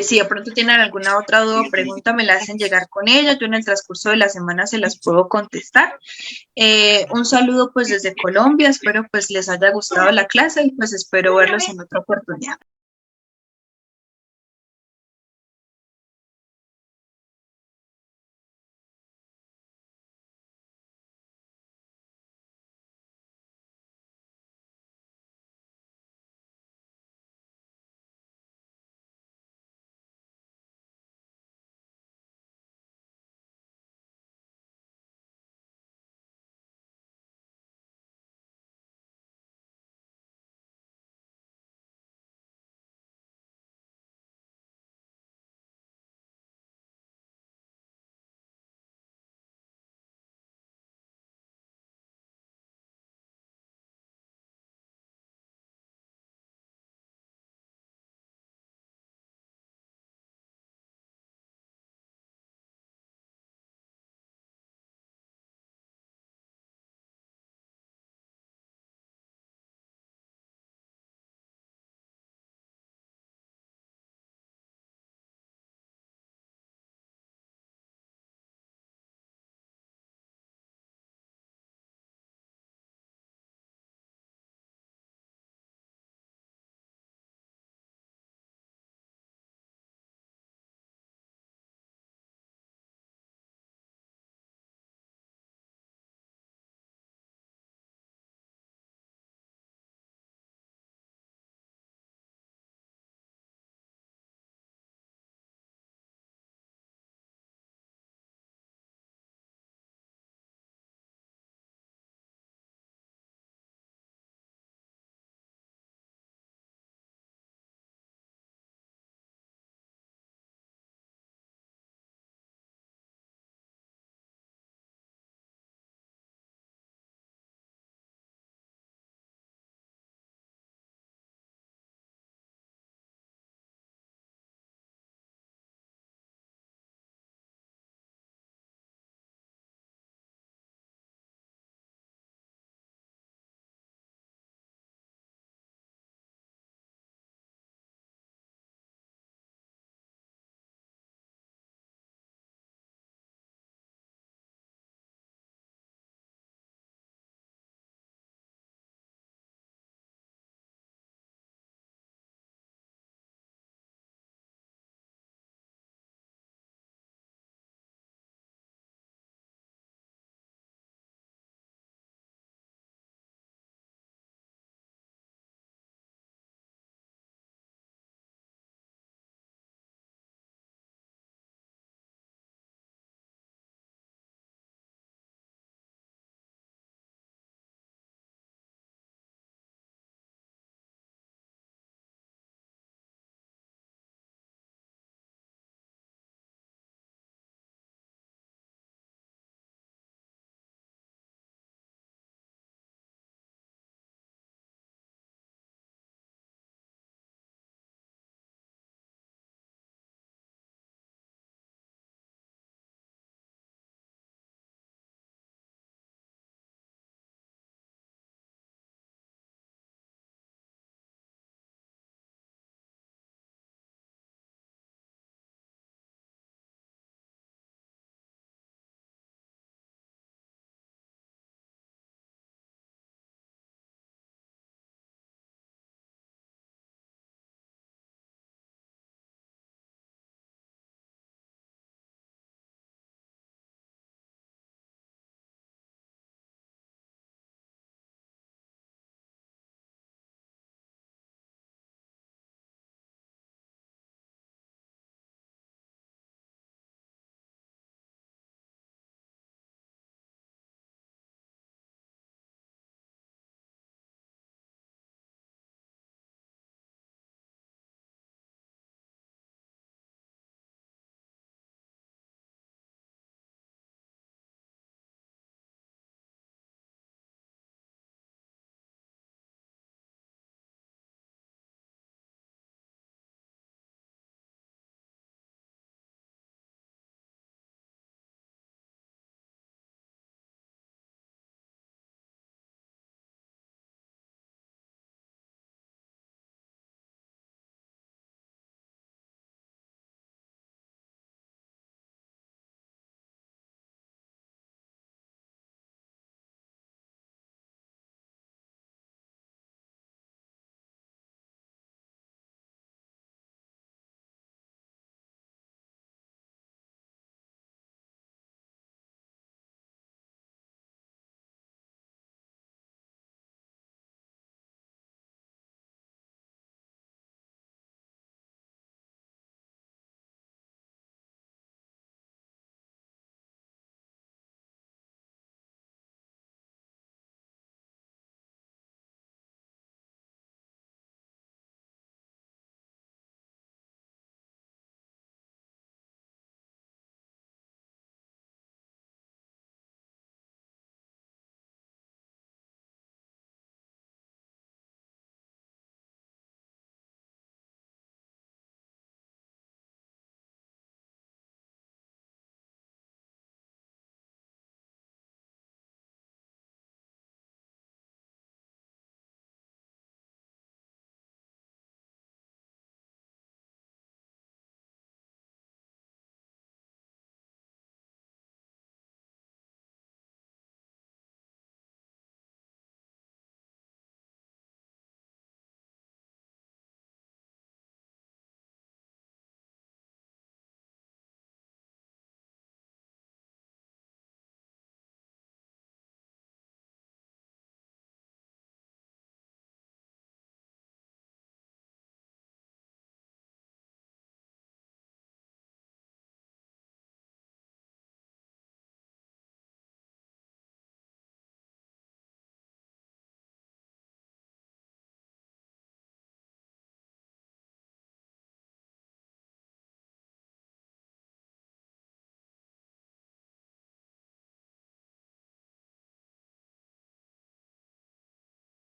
Si de pronto tienen alguna otra duda o pregunta, me la hacen llegar con ella. Yo en el transcurso de la semana se las puedo contestar. Un saludo pues desde Colombia. Espero pues les haya gustado la clase y pues espero verlos en otra oportunidad.